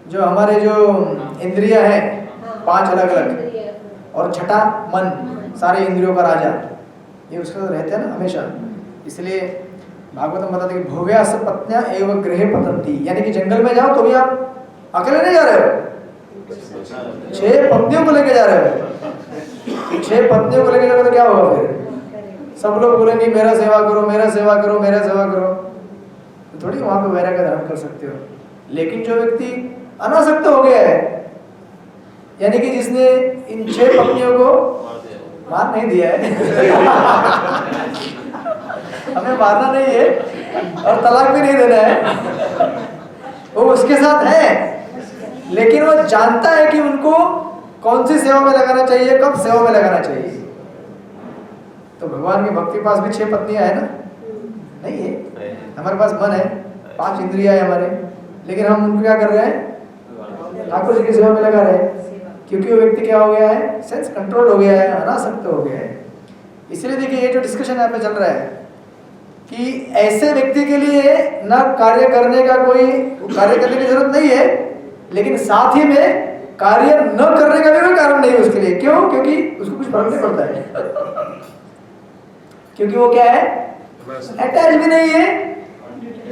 जो हमारे जो इंद्रिया है 5 अलग अलग, और छठा मन। सारे इंद्रियों का राजा, ये उसके साथ रहते हैं ना हमेशा। इसलिए भागवत में बताते हैं कि भोग्यास पत्न्या एवं गृहे पतंती, यानी कि जंगल में जाओ तो भी आप अकेले नहीं जा रहे हो, 6 पत्नियों को लेके जा रहे हो। 6 पत्नियों को लेके जाओगे तो क्या होगा फिर? सब लोग बोलेंगे मेरा सेवा करो, मेरा सेवा करो, मेरा सेवा करो, तो थोड़ी वहां पे वैराग्य धारण कर सकते हो। लेकिन जो व्यक्ति अनासक्त हो गया है, यानी कि जिसने इन 6 पत्नियों को मार नहीं दिया है हमें मारना नहीं है और तलाक भी नहीं देना है, वो उसके साथ है, लेकिन वो जानता है कि उनको कौन सी सेवा में लगाना चाहिए, कब सेवा में लगाना चाहिए। तो भगवान की भक्ति के पास भी 6 पत्नियां है ना? नहीं है, हमारे पास मन है, 5 इंद्रियां है हमारे, लेकिन हम उनको क्या कर रहे हैं? ठाकुर जी की सेवा में लगा रहे हैं, क्योंकि वो व्यक्ति क्या हो गया है? सेंस कंट्रोल हो गया है, अनासक्त हो गया है। इसलिए देखिए ये जो डिस्कशन यहाँ पे चल रहा है कि ऐसे व्यक्ति के लिए ना कार्य करने की जरूरत नहीं है, लेकिन साथ ही में कार्य न करने का भी कोई कारण नहीं है उसके लिए। क्यों? क्योंकि उसको कुछ फर्क नहीं पड़ता है क्योंकि वो क्या है? अटैच भी नहीं है,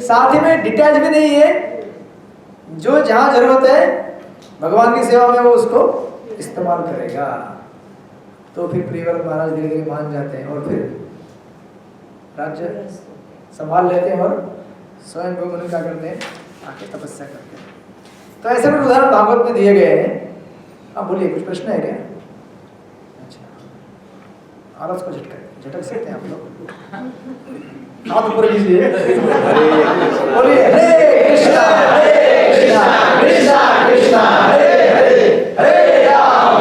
साथ ही में डिटैच भी नहीं है। जो जहां जरूरत है भगवान की सेवा में वो उसको इस्तेमाल करेगा। तो फिर प्रियव्रत महाराज धीरे धीरे मान जाते हैं और फिर राज्य संभाल लेते हैं और स्वयं भगवान क्या करते हैं? आके तपस्या करते हैं। तो ऐसे कुछ उदाहरण भागवत में दिए गए हैं। आप बोलिए, कुछ प्रश्न है क्या? अच्छा, आरस को झटक सकते हैं आप लोग, हाथ ऊपर कीजिए, बोलिए हरे कृष्णा कृष्णा कृष्णा हरे हरे, हरे राम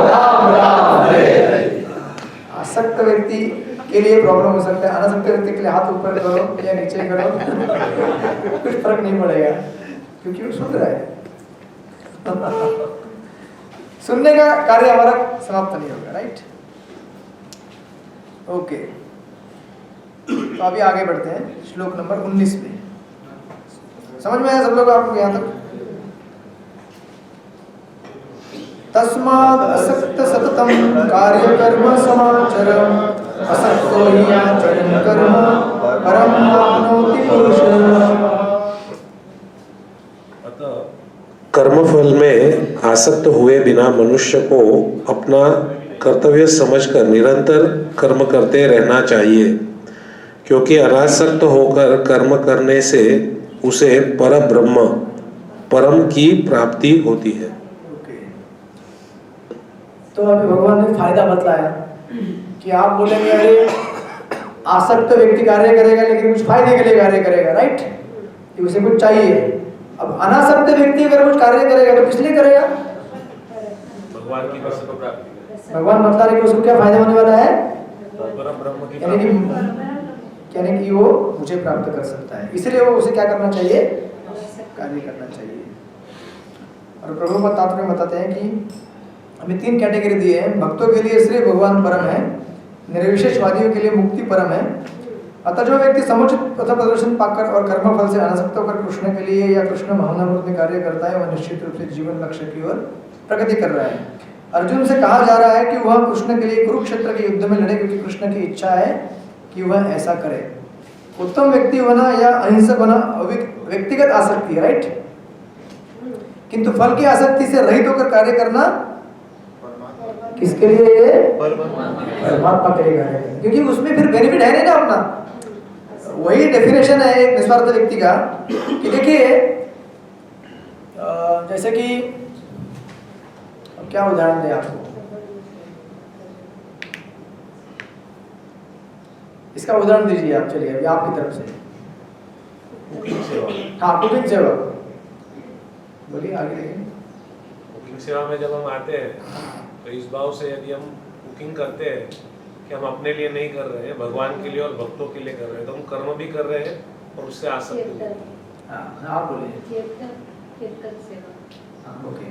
राम राम हरे हरे। आसक्त व्यक्ति के लिए प्रॉब्लम हो सकता है, अनासक्त व्यक्ति के लिए हाथ ऊपर करो या नीचे करो कुछ फर्क नहीं पड़ेगा, क्योंकि वो सुन रहा है सुनने का कार्य हमारा समाप्त नहीं होगा, राइट? ओके, तो अभी आगे बढ़ते हैं श्लोक नंबर 19 में। समझ में आया सब लोग आपको यहाँ तक? तस्माद् असक्त सततम कार्य कर्म समाचरम, असक्तो हि आचरन् कर्म परम आप्नोति पुरुषः। कर्मफल में आसक्त हुए बिना मनुष्य को अपना कर्तव्य समझकर निरंतर कर्म करते रहना चाहिए, क्योंकि अनासक्त होकर कर्म करने से उसे परब्रह्म परम की प्राप्ति होती है। तो अभी भगवान ने फायदा बतलाया कि आप बोलेंगे अरे आसक्त व्यक्ति कार्य करेगा लेकिन कुछ फायदे के लिए कार्य करेगा, राइट? कि उसे कुछ चाहिए। अब अनासक्त व्यक्ति अगर कुछ कार्य करेगा तो किस लिए करेगा? भगवान की प्राप्ति। भगवान बतला रहे कि उसको क्या फायदा होने वाला है? ब्रह्म की यानी कि वो मुझे प्राप्त कर सकता है, इसलिए वो उसे क्या करना चाहिए? कार्य करना चाहिए। और प्रभु तात्पर्य में बताते हैं कि हमें 3 कैटेगरी दिए हैं। भक्तों के लिए श्री भगवान परम है, निर्विशेषवादियों के लिए मुक्ति परम है। अतः जो व्यक्ति समुचित पथ प्रदर्शन पाकर और कर्मफल से अनासक्त होकर कृष्ण के लिए या कृष्ण महानामृत में कार्य करता है, वह निश्चित रूप से जीवन लक्ष्य की ओर प्रगति कर रहा है। अर्जुन से कहा जा रहा है कि वह कृष्ण के लिए कुरुक्षेत्र के युद्ध में लड़े, क्योंकि कृष्ण की इच्छा है कि वह ऐसा करे। उत्तम व्यक्ति होना या अहिंसक होना व्यक्तिगत आसक्ति है, राइट? किंतु फल की आसक्ति से रहित होकर कार्य करना किसके लिए? परमात्मा के लिए कार्य करना, क्योंकि उसमें फिर बेनिफिट है नहीं ना अपना। वही डेफिनेशन है एक निस्वार्थ व्यक्ति का कि देखिए जैसे कि क्या उदाहरण दें आपको, इसका उदाहरण दीजिए आप, चलिए अभी आपकी तरफ से। कुकिंग सेवा। हाँ, कुकिंग सेवा, बोलिए आगे देखिए। कुकिंग सेवा में जब हम आते हैं तो इस भाव से यदि हम कुकिंग करते हैं कि हम अपने लिए नहीं कर रहे हैं, भगवान के लिए और भक्तों के लिए कर रहे हैं, तो हम कर्म भी कर रहे हैं और उससे आसक्त भी। आप बोलिए। ओके,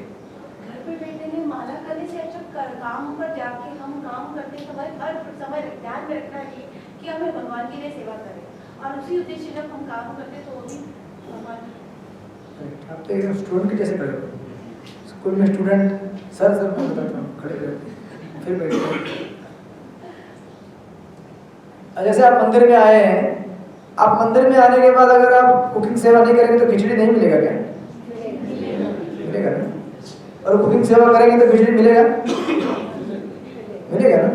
घर पे बैठे माला करने से अच्छा काम पर जाके हम काम करते समय हर समय ध्यान में रखना चाहिए कि हमें भगवान के लिए सेवा करें, और उसी उद्देश्य जब हम काम करते तो वो भी भगवान। आप तो एक स्टूडेंट के जैसे खड़े हो। स्कूल में स्टूडेंट सर मैं बताता हूँ, खड़े रहते फिर बैठिए। जैसे आप मंदिर में आए हैं, आप मंदिर में आने के बाद अगर आप कुकिंग सेवा नहीं करेंगे तो खिचड़ी नहीं मिलेगा क्या? मिलेगा ना। और कुकिंग सेवा करेंगे तो खिचड़ी मिलेगा, मिलेगा ना।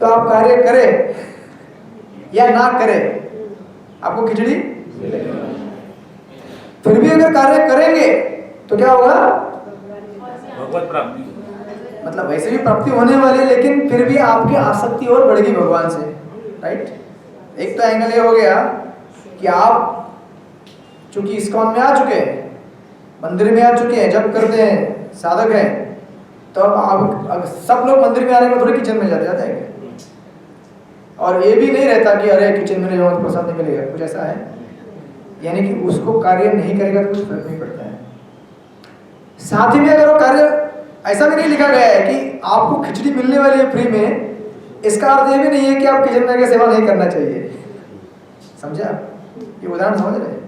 तो आप कार्य करें या ना करें, आपको खिचड़ी मिलेगा। फिर भी अगर कार्य करेंगे तो क्या होगा? भगवत प्राप्ति। मतलब वैसे भी प्राप्ति होने वाली है, लेकिन फिर भी आपकी आसक्ति और बढ़ेगी भगवान से, राइट। एक तो एंगल ये हो गया कि आप चूंकि इस्कॉन में आ चुके हैं, मंदिर में आ चुके हैं, जब करते हैं, साधक हैं, तो अब सब लोग मंदिर में आने में थोड़ी किचन में जाते हैं। और ये भी नहीं रहता कि अरे किचन में नहीं जाऊंगा तो प्रसाद नहीं मिलेगा, कुछ ऐसा है। यानी कि उसको कार्य नहीं करेगा तो कुछ फर्क नहीं पड़ता है। साथ ही में अगर वो कार्य, ऐसा भी नहीं लिखा गया है कि आपको खिचड़ी मिलने वाली है फ्री में, इसका अर्थ ये भी नहीं है कि आप किचन में आके सेवा नहीं करना चाहिए। समझा? ये उदाहरण समझ रहे हैं?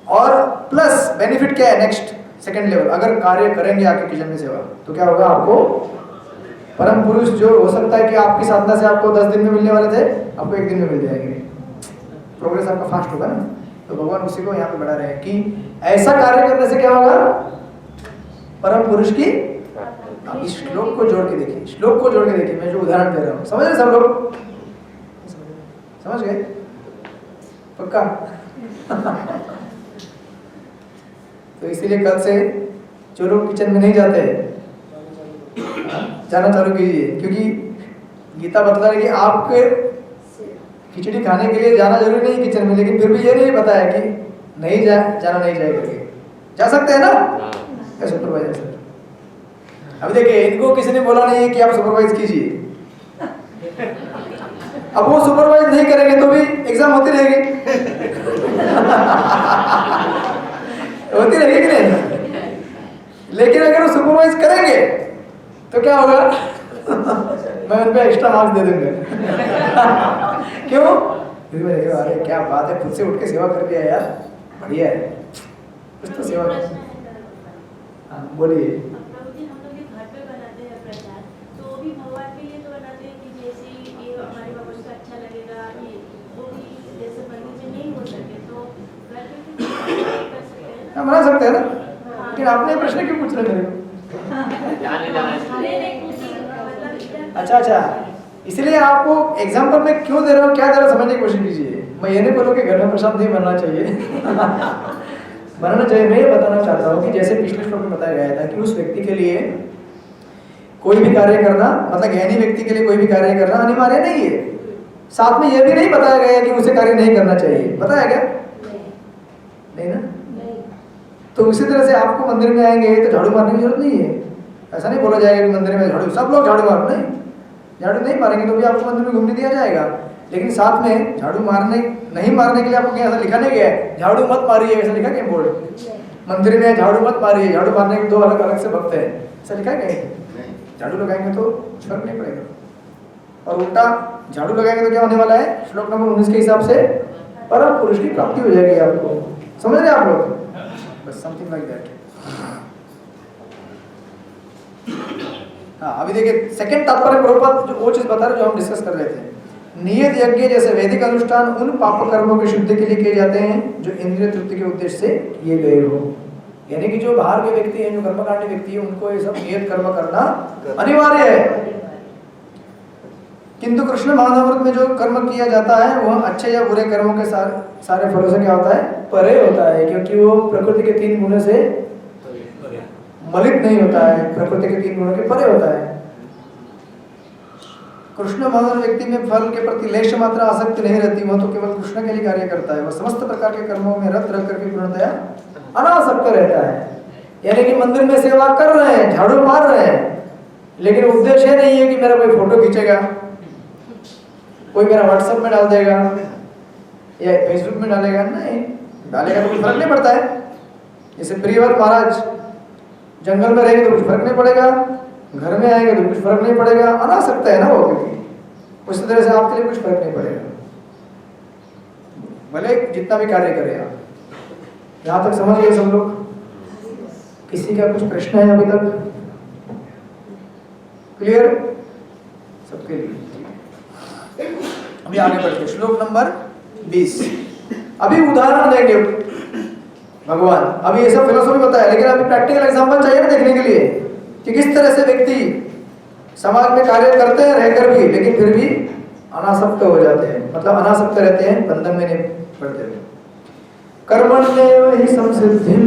और प्लस बेनिफिट क्या है नेक्स्ट सेकंड लेवल, अगर कार्य करेंगे आके किचन में सेवा तो क्या होगा? आपको परम पुरुष जो हो सकता है कि आपकी साधना से आपको 10 दिन में मिलने वाले थे, आपको 1 दिन में मिल जाएंगे। प्रोग्रेस आपका फास्ट होगा ना। तो भगवान उसी को यहाँ पे बढ़ा रहे हैं कि ऐसा कार्य करने से क्या होगा? परम पुरुष की, इस श्लोक को जोड़ के देखिए, श्लोक को जोड़ के देखिए, मैं जो उदाहरण दे रहा हूँ, समझ रहे सब लोग? समझ गए? पक्का? तो इसीलिए कल से जो लोग किचन में नहीं जाते जाना चालू कीजिए, क्योंकि गीता बता रही है कि आपके खिचड़ी खाने के लिए जाना जरूरी नहीं किचन में, लेकिन फिर भी ये नहीं बताया कि नहीं जाना नहीं जाए करके। जा सकते हैं ना? क्या सुपरवाइजर सर? अब देखिए, इनको किसी ने बोला नहीं है कि आप सुपरवाइज कीजिए। अब वो सुपरवाइज नहीं करेंगे तो भी एग्जाम होती रहेगी। होती रहेगी कि नहीं? लेकिन अगर वो सुपरवाइज करेंगे तो क्या होगा? मैं उन पे एक्स्ट्रा मार्क्स दे दूंगा। क्यों? फिर मैं देखा, अरे क्या बात है, खुद से उठ के सेवा कर दिया यार, बढ़िया है, कुछ तो सेवा। हाँ बोलिए। बना सकते हैं ना, लेकिन आपने प्रश्न क्यों पूछ रहे मेरे को? अच्छा, इसलिए आपको एग्जाम्पल में क्यों दे रहा हूँ, क्या दे रहा हूँ, समझने की कोशिश कीजिए। मैं ये नहीं बोलूँ कि घर में प्रसाद नहीं बनना चाहिए। बनाना चाहिए। मैं ये बताना चाहता हूँ कि जैसे पिछले श्लोक में बताया गया था कि उस व्यक्ति के लिए कोई भी कार्य करना, मतलब ज्ञानी व्यक्ति के लिए कोई भी कार्य करना अनिवार्य नहीं है। साथ में यह भी नहीं बताया गया कि उसे कार्य नहीं करना चाहिए। बताया गया? नहीं ना। तो उसी तरह से आपको मंदिर में आएंगे तो झाड़ू मारने की जरूरत नहीं है। ऐसा नहीं बोला जाएगा कि मंदिर में झाड़ू, सब लोग झाड़ू मारो, नहीं, झाड़ू नहीं मारेंगे तो भी आपको मंदिर में घूमने दिया जाएगा। लेकिन साथ में झाड़ू मारने नहीं मारने के लिए आपको क्या ऐसा लिखा नहीं गया है, झाड़ू मत मारिए, ऐसा लिखा क्या बोर्ड? मंदिर में झाड़ू मत मारिए, झाड़ू मारने के 2 अलग अलग से भक्त है, ऐसा लिखा है क्या? झाड़ू लगाएंगे तो फर्क नहीं पड़ेगा। और उल्टा झाड़ू लगाएंगे तो क्या होने वाला है? श्लोक नंबर 19 के हिसाब से परम पुरुष की प्राप्ति हो जाएगी आपको। समझ रहे आप लोग? बस समथिंग लाइक दैट। हाँ, अभी देखिए सेकंड तात्पर्य प्रभुपाद जो वो चीज बता रहे जो हम डिस्कस कर रहे थे। नियत यज्ञ जैसे वैदिक अनुष्ठान उन पाप कर्मों की शुद्धि के लिए किए जाते हैं जो इंद्रिय तृप्ति के उद्देश्य से किए गए हो। यानी कि जो बाहर के व्यक्ति हैं, जो कर्मकांडी व्यक्ति है, उनको ये सब नियत कर्म करना अनिवार्य है। किंतु कृष्ण महानवृत में जो कर्म किया जाता है वह अच्छे या बुरे कर्मों के सारे फलों से क्या होता है? परे होता है, क्योंकि वो प्रकृति के 3 गुणों से मलित नहीं होता है, प्रकृति के 3 गुणों के परे होता है। कृष्ण भगवान व्यक्ति में फल के प्रति लेश मात्रा आसक्ति नहीं रहती, वह तो केवल कृष्ण के लिए कार्य करता है। वह समस्त प्रकार के कर्मों में रत रह करके पूर्णतया अनासक्त रहता है। यानी कि मंदिर में सेवा कर रहे हैं, झाड़ू मार रहे हैं, लेकिन उद्देश्य नहीं है कि मेरा कोई फोटो खींचेगा, कोई मेरा व्हाट्सएप में डाल देगा या फेसबुक में डालेगा, नहीं डालेगा तो कुछ फर्क नहीं पड़ता है। जैसे प्रियव्रत महाराज जंगल में रहेंगे तो कुछ फर्क नहीं पड़ेगा, घर में आएंगे तो कुछ फर्क नहीं पड़ेगा, अनासक्त है ना वो, क्योंकि उस तरह से आपके लिए कुछ फर्क नहीं पड़ेगा, भले जितना भी कार्य करें आप। यहाँ तक समझ गए सब लोग? किसी का कुछ प्रश्न है अभी तक? क्लियर सबके लिए? अभी आगे बढ़ते श्लोक नंबर 20। अभी उदाहरण देंगे भगवान। अभी ये सब फिलोसॉफी बताया, लेकिन अभी प्रैक्टिकल एग्जांपल चाहिए ना देखने के लिए कि किस तरह से व्यक्ति समाज में कार्य करते हैं रहकर भी, लेकिन फिर भी अनासक्त हो जाते हैं, मतलब अनासक्त रहते हैं, बंधन में नहीं पड़ते हुए। कर्मण्येव हि संसिद्धिं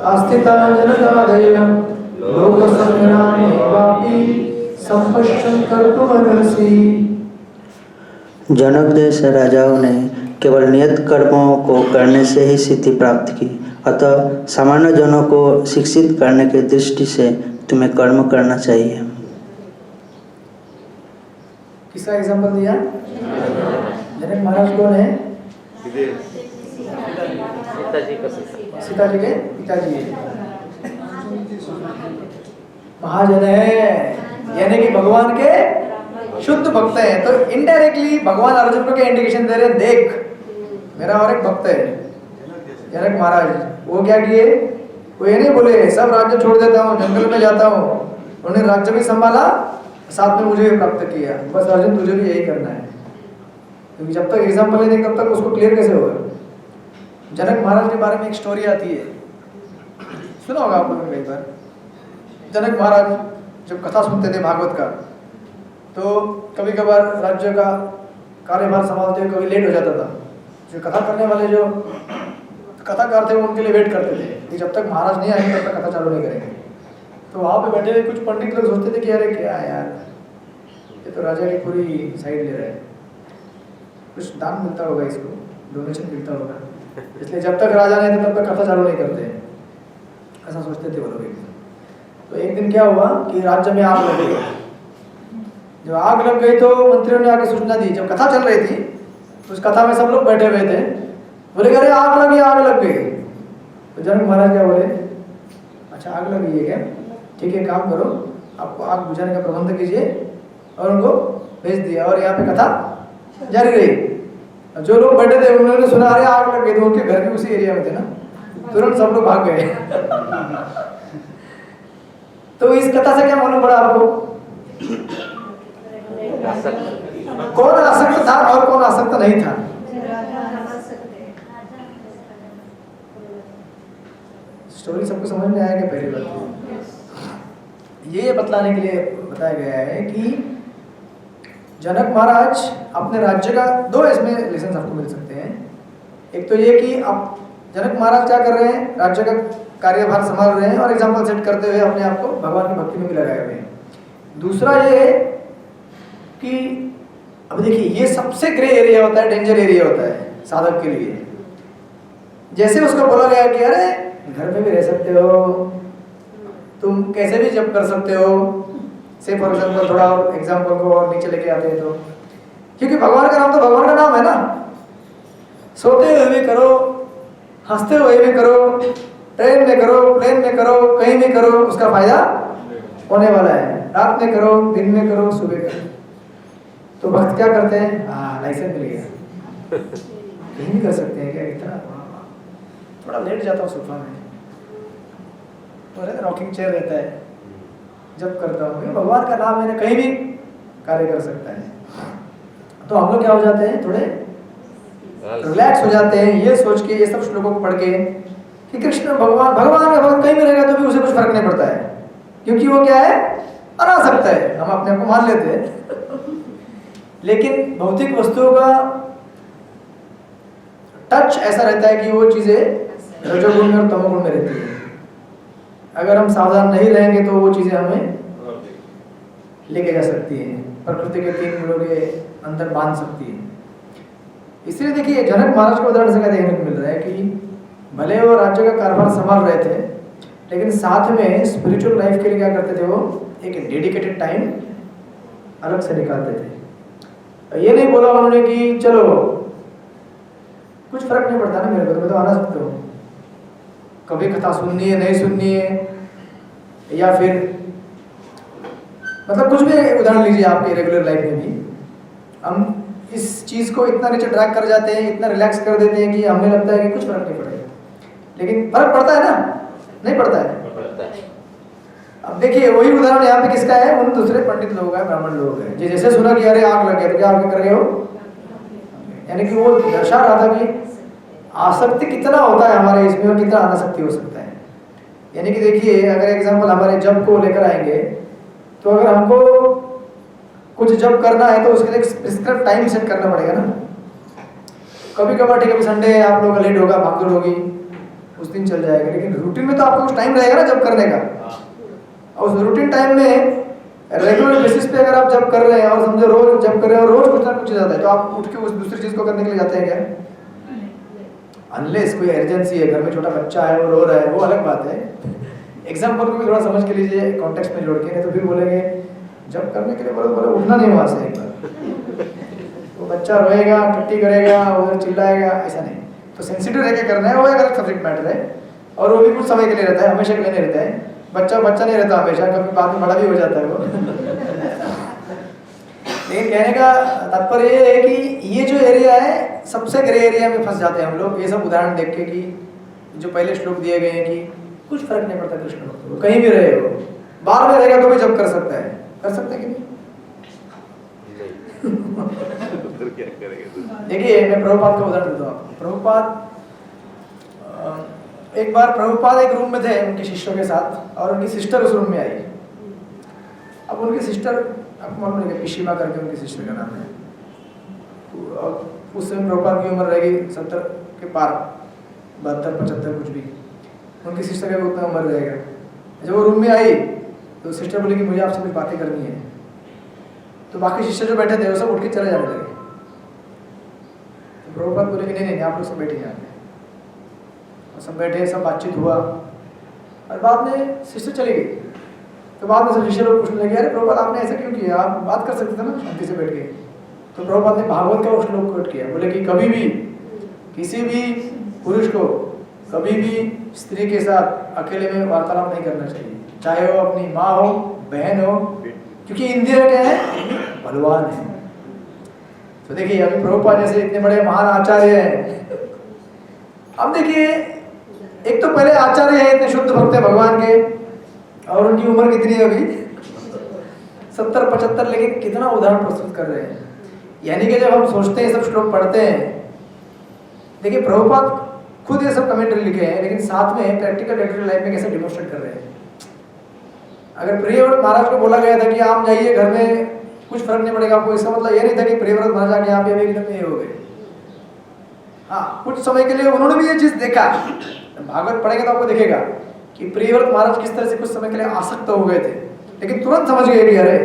आस्थिता जनकादय लोक संग्रामे वापि संपश्यन् कर्तुमर्हसि। जनक जैसे राजाओं ने केवल नियत कर्मों को करने से ही सिद्धि प्राप्त की, अतः सामान्य जनों को शिक्षित करने की दृष्टि से तुम्हें कर्म करना चाहिए। किसका एग्जांपल दिया? जनक महाराज कौन है? सीता जी के पिताजी महाजन है, यानी कि भगवान के शुद्ध भक्त हैं। तो इनडायरेक्टली भगवान अर्जुन को क्या इंडिकेशन दे रहे हैं? देख मेरा और एक भक्त है जनक महाराज। वो क्या किए? वो ये नहीं बोले सब राज्य छोड़ देता हूँ, जंगल में जाता हूँ, उन्होंने राज्य भी संभाला, साथ में मुझे भी प्राप्त किया। बस अर्जुन तुझे भी यही करना है, क्योंकि जब तक एग्जाम्पल नहीं देंगे तब तक उसको क्लियर कैसे होगा? जनक महाराज के बारे में एक स्टोरी आती है, सुना होगा आप लोगों ने कई बार। जनक महाराज जब कथा सुनते थे भागवत का, तो कभी कभार राज्य का कार्यभार संभालते हुए कभी लेट हो जाता था। जो कथा करने वाले जो कथाकार थे वो उनके लिए वेट करते थे कि जब तक महाराज नहीं आएंगे तब तक कथा चालू नहीं करेंगे। तो वहाँ पे बैठे हुए कुछ पंडित लोग सोचते थे कि अरे क्या है यार, ये तो राजा की पूरी साइड ले रहा है, कुछ दान मिलता होगा, इसको डोनेशन मिलता होगा, इसलिए जब तक राजा नहीं थे तब तक कथा चालू नहीं करते हैं, ऐसा सोचते थे वो लोग। तो एक दिन क्या हुआ कि राज्य में आग लग गई। जब आग लग गई तो मंत्रियों ने आके सूचना दी, जब कथा चल रही थी उस कथा में सब लोग बैठे हुए थे, बोले अरे आग लगी, आग लग गई। तो जनक महाराज क्या बोले? अच्छा आग लग गई है क्या? ठीक है, काम करो, आपको आग बुझाने का प्रबंध कीजिए, और उनको भेज दिया और यहाँ पे कथा जारी रही। जो लोग बैठे थे उन्होंने सुना अरे आग लग गई, तो उनके घर भी उसी एरिया में थे ना, तुरंत सब लोग भाग गए। तो इस कथा से क्या मालूम पड़ा आपको? कौन आसक्त था और कौन आसक्त नहीं था? स्टोरी सबको समझ में आया कि पहली बात ये बतलाने के लिए बताया गया है कि जनक महाराज अपने राज्य का दो इसमें लेसन आपको मिल सकते हैं। एक तो ये कि अब जनक महाराज क्या कर रहे हैं, राज्य का कार्यभार संभाल रहे हैं और एग्जाम्पल सेट करते हुए अपने आप को भगवान की भक्ति में भी लगाए हुए हैं। दूसरा ये है कि अब देखिए ये सबसे ग्रे एरिया होता है, डेंजर एरिया होता है साधक के लिए। जैसे उसको बोला गया कि अरे घर में भी रह सकते हो, तुम कैसे भी जब कर सकते हो, से फॉर एग्जाम्पल थोड़ा एग्जाम्पल को और नीचे लेके आते हैं तो, क्योंकि भगवान का नाम तो भगवान का नाम है ना, सोते हुए भी करो, हंसते हुए भी करो, ट्रेन में करो, प्लेन में करो, कहीं भी करो, उसका फायदा होने वाला है। रात में करो, दिन में करो, सुबह करो। तो भक्त क्या करते हैं? हाँ लाइसेंस मिल गया, कहीं भी कर सकते हैं क्या? इतना थोड़ा लेट जाता हूँ सोफा में, तो रॉकिंग चेयर रहता है, जब करता हूँ भगवान का नाम मैंने कहीं भी कार्य कर सकता है। तो हम लोग क्या हो जाते हैं, थोड़े रिलैक्स हो जाते हैं ये सोच के, ये सब श्लोकों को पढ़ के कि कृष्ण भगवान का भक्त कहीं भी रहेगा तो भी उसे कुछ फर्क नहीं पड़ता है, क्योंकि वो क्या है, अनासक्त है। हम अपने आप को मान लेते हैं, लेकिन भौतिक वस्तुओं का टच ऐसा रहता है कि वो चीजें रजोगुण में और तमोगुण में रहती है। अगर हम सावधान नहीं रहेंगे तो वो चीजें हमें लेके जा सकती हैं, प्रकृति के 3 गुणों के अंदर बांध सकती है। इसलिए देखिए जनक महाराज को उदाहरण से क्या देखने को मिल रहा है कि भले वो राज्य का कारोबार संभाल रहे थे, लेकिन साथ में स्पिरिचुअल लाइफ के लिए क्या करते थे, वो एक डेडिकेटेड टाइम अलग से निकालते थे। ये नहीं बोला उन्होंने कि चलो कुछ फर्क नहीं पड़ता ना मेरे को, तो मैं तो आना सकता हूँ, कभी कथा सुननी है नहीं सुननी है, या फिर मतलब कुछ भी उदाहरण लीजिए आपके रेगुलर लाइफ में भी हम इस चीज़ को इतना नीचे ड्रैग कर जाते हैं, इतना रिलैक्स कर देते हैं कि हमें लगता है कि कुछ फर्क नहीं पड़ेगा, लेकिन फर्क पड़ता है ना, नहीं पड़ता है। अब देखिए वही उदाहरण यहाँ पे किसका है, उन दूसरे पंडित लोग हैं, ब्राह्मण लोग हैं, जैसे सुना कि अरे आग लग गया तो क्या आग कर रहे हो, यानी कि वो दर्शा रहा था कि आसक्ति कितना होता है हमारे इसमें और कितना अनासक्ति हो सकता है। यानी कि देखिए अगर एग्जाम्पल हमारे जप को लेकर आएंगे तो अगर हमको कुछ जप करना है तो उसके लिए प्रिस्क्राइब टाइम सेट करना पड़ेगा ना। कभी कभार ठीक है संडे है आप लोग का लेट होगा, भागदौड़ होगी, उस दिन चल जाएगा, लेकिन रूटीन में तो आपको कुछ टाइम रहेगा ना जब करने का। और उस रूटीन टाइम में रेगुलर बेसिस पे अगर आप जब कर रहे हैं और समझो रोज जब कर रहे हैं और रोज कुछ ना कुछ जाता है तो आप उठ के उस दूसरी चीज को करने के लिए जाते हैं क्या? अनलेस कोई इमरजेंसी है, घर में छोटा बच्चा है वो रो रहा है, वो अलग बात है। एग्जाम्पल को भी थोड़ा समझ के लीजिए कॉन्टेक्स्ट में जोड़ के, नहीं तो फिर बोलेंगे जब करने के लिए बोले उठना नहीं वहां से एक बार, वो बच्चा रोएगा, टट्टी करेगा, उधर चिल्लाएगा, ऐसा नहीं। तो सेंसिटिव रह के करना है, वो एक अलग सब्जेक्ट मैटर है और वो भी कुछ समय के लिए रहता है, हमेशा के लिए नहीं रहता है। बच्चा नहीं रहता हमेशा, कभी बाद में बड़ा भी हो जाता है वो। लेकिन कहने का तात्पर्य ये है कि ये जो एरिया है सबसे ग्रे एरिया में फंस जाते हैं हम लोग, ये सब उदाहरण देख के कि जो पहले श्लोक दिए गए हैं कि कुछ फर्क नहीं पड़ता कृष्ण भक्त को, कहीं भी रहे हो, बाहर में रहेगा तो भी जब कर सकता है, कर सकते हैं कि नहीं? देखिए मैं प्रभुपाद का उदाहरण देता हूँ आपको। प्रभुपाद एक बार प्रभुपाद एक रूम में थे उनके शिष्यों के साथ और उनकी सिस्टर उस रूम में आई। अब उनकी सिस्टर आपको मालूम नहीं, पिशीमा करके उनकी सिस्टर का नाम है। उस समय प्रभुपाद की उम्र रहेगी 70 के पार, 72-75 कुछ भी, उनकी सिस्टर का भी उतना उम्र रहेगा। जब वो रूम में आई तो सिस्टर बोली कि मुझे आपसे कुछ बातें करनी है। तो बाकी शिष्य जो बैठे थे वो सब उठ के चले जाने लगे। तो प्रभुपाद बोले कि नहीं आप लोग सब बैठे जाएंगे। सब बैठे, सब बातचीत हुआ और बाद में सिस्टर चली गई। तो बाद में सब शिष्य लोग पूछने लगे अरे प्रभुपाद आपने ऐसा क्यों किया, आप बात कर सकते थे ना शांति से बैठ के। तो प्रभुपाद ने भागवत का वो श्लोक कोट किया, बोले कि कभी भी किसी भी पुरुष को कभी भी स्त्री के साथ अकेले में वार्तालाप नहीं करना चाहिए, चाहे वो अपनी माँ हो, बहन हो, क्योंकि इंद्रिय क्या है, बलवान है। तो देखिए अभी प्रभुपाद जैसे इतने बड़े महान आचार्य हैं। अब देखिए एक तो पहले आचार्य है, इतने शुद्ध भक्त है भगवान के, और उनकी उम्र कितनी है अभी 70-75, लेकिन कितना उदाहरण प्रस्तुत कर रहे हैं। यानी कि जब हम सोचते हैं सब श्लोक पढ़ते हैं, देखिए प्रभुपाद खुद ये सब कमेंट्री लिखे हैं, लेकिन साथ में practical day to day life में कैसे डिमोन्स्ट्रेट कर रहे हैं। अगर प्रियव्रत महाराज को बोला गया था कि आप जाइए घर में कुछ फर्क नहीं पड़ेगा आपको, इसका मतलब ये नहीं था कि प्रियव्रत महाराज आके यहाँ पे एकदम ये हो गए। हाँ, कुछ समय के लिए उन्होंने भी ये चीज देखा, भागवत पढ़ेगा तो आपको दिखेगा कि प्रियव्रत महाराज किस तरह से कुछ समय के लिए आसक्त हो गए थे, लेकिन तुरंत समझ गए कि अरे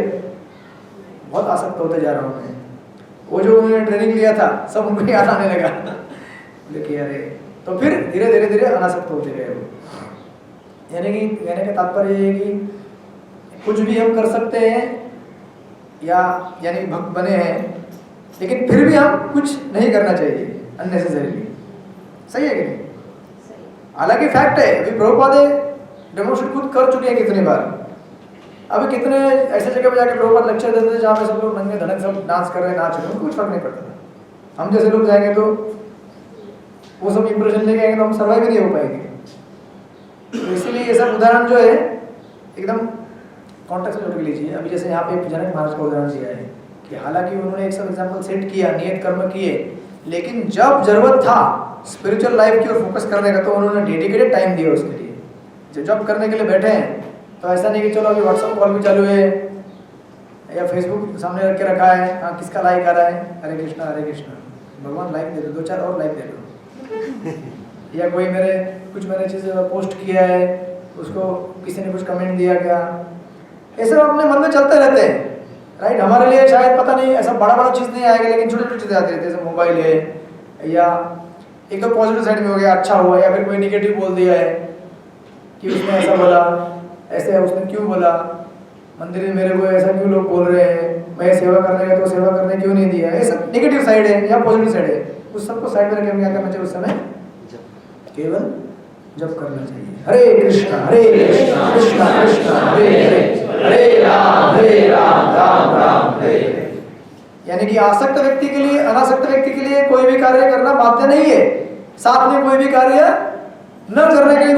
बहुत आसक्त होते जा रहा हूँ मैं। वो जो उन्होंने ट्रेनिंग लिया था सब उनको याद आने लगा, देखिए अरे, तो फिर धीरे धीरे धीरे अनासक्त होते गए वो। यानी कि कहने का तात्पर्य ये है कि कुछ भी हम कर सकते हैं या यानी भक्त बने हैं, लेकिन फिर भी हम कुछ नहीं करना चाहिए अननेसेसरीली। सही है कि नहीं? हालांकि फैक्ट है, अभी प्रभुपाद डेमोन्स्ट्रेट खुद कर चुके हैं कितनी बार। अभी कितने ऐसे जगह पे जाके प्रभुपाद लेक्चर देते थे जहाँ पे सब लोग नंगे धड़क सब डांस कर रहे हैं, नाच रहे हैं, कुछ फर्क नहीं पड़ता था। हम जैसे लोग जाएंगे तो वो सब इंप्रेशन लेके आएंगे तो हम सर्वाइव नहीं हो पाएंगे। तो इसीलिए ये सब उदाहरण जो है एकदम कॉन्टेक्स्ट में जोड़ लीजिए। अभी जैसे यहाँ पे जनक महाराज का उदाहरण दिया है कि हालांकि उन्होंने एक सब एग्जाम्पल सेट किया, नियत कर्म किए, लेकिन जब जरूरत था स्पिरिचुअल लाइफ की ओर फोकस करने का तो उन्होंने डेडिकेटेड टाइम दिया उसके लिए। जब जॉब करने के लिए बैठे हैं तो ऐसा नहीं कि चलो अभी व्हाट्सएप कॉल भी चालू है या फेसबुक सामने रख के रखा है, हाँ किसका लाइक आ रहा है, हरे कृष्णा भगवान लाइक दे दो, 2-4 और लाइक दे दो। या कोई मैंने चीज़ पोस्ट किया है उसको किसी ने कुछ कमेंट दिया क्या, ये सब अपने मन में चलते रहते हैं, राइट। हमारे लिए शायद पता नहीं ऐसा बड़ा चीज़ नहीं आएगा, लेकिन छोटी छोटी चीज़ें आती रहती है, जैसे मोबाइल है या एक तो पॉजिटिव साइड में हो गया, अच्छा हुआ, या फिर कोई निगेटिव बोल दिया है कि उसने ऐसा बोला, ऐसे उसने क्यों बोला, मंदिर में मेरे को ऐसा क्यों लोग बोल रहे हैं, मैं सेवा करने का तो सेवा करने क्यों नहीं दिया, ये सब नेगेटिव साइड है या पॉजिटिव साइड है। उस सबको साइड में रखकर क्या करना चाहिए, उस समय केवल जप करना चाहिए। हरे कृष्णा कृष्णा कृष्णा हरे हरे, हरे राम राम राम हरे हरे। यानी कि आसक्त व्यक्ति के लिए, अनासक्त व्यक्ति के लिए कोई भी कार्य करना बाध्य नहीं है, साथ में कोई भी कार्य न करने के लिए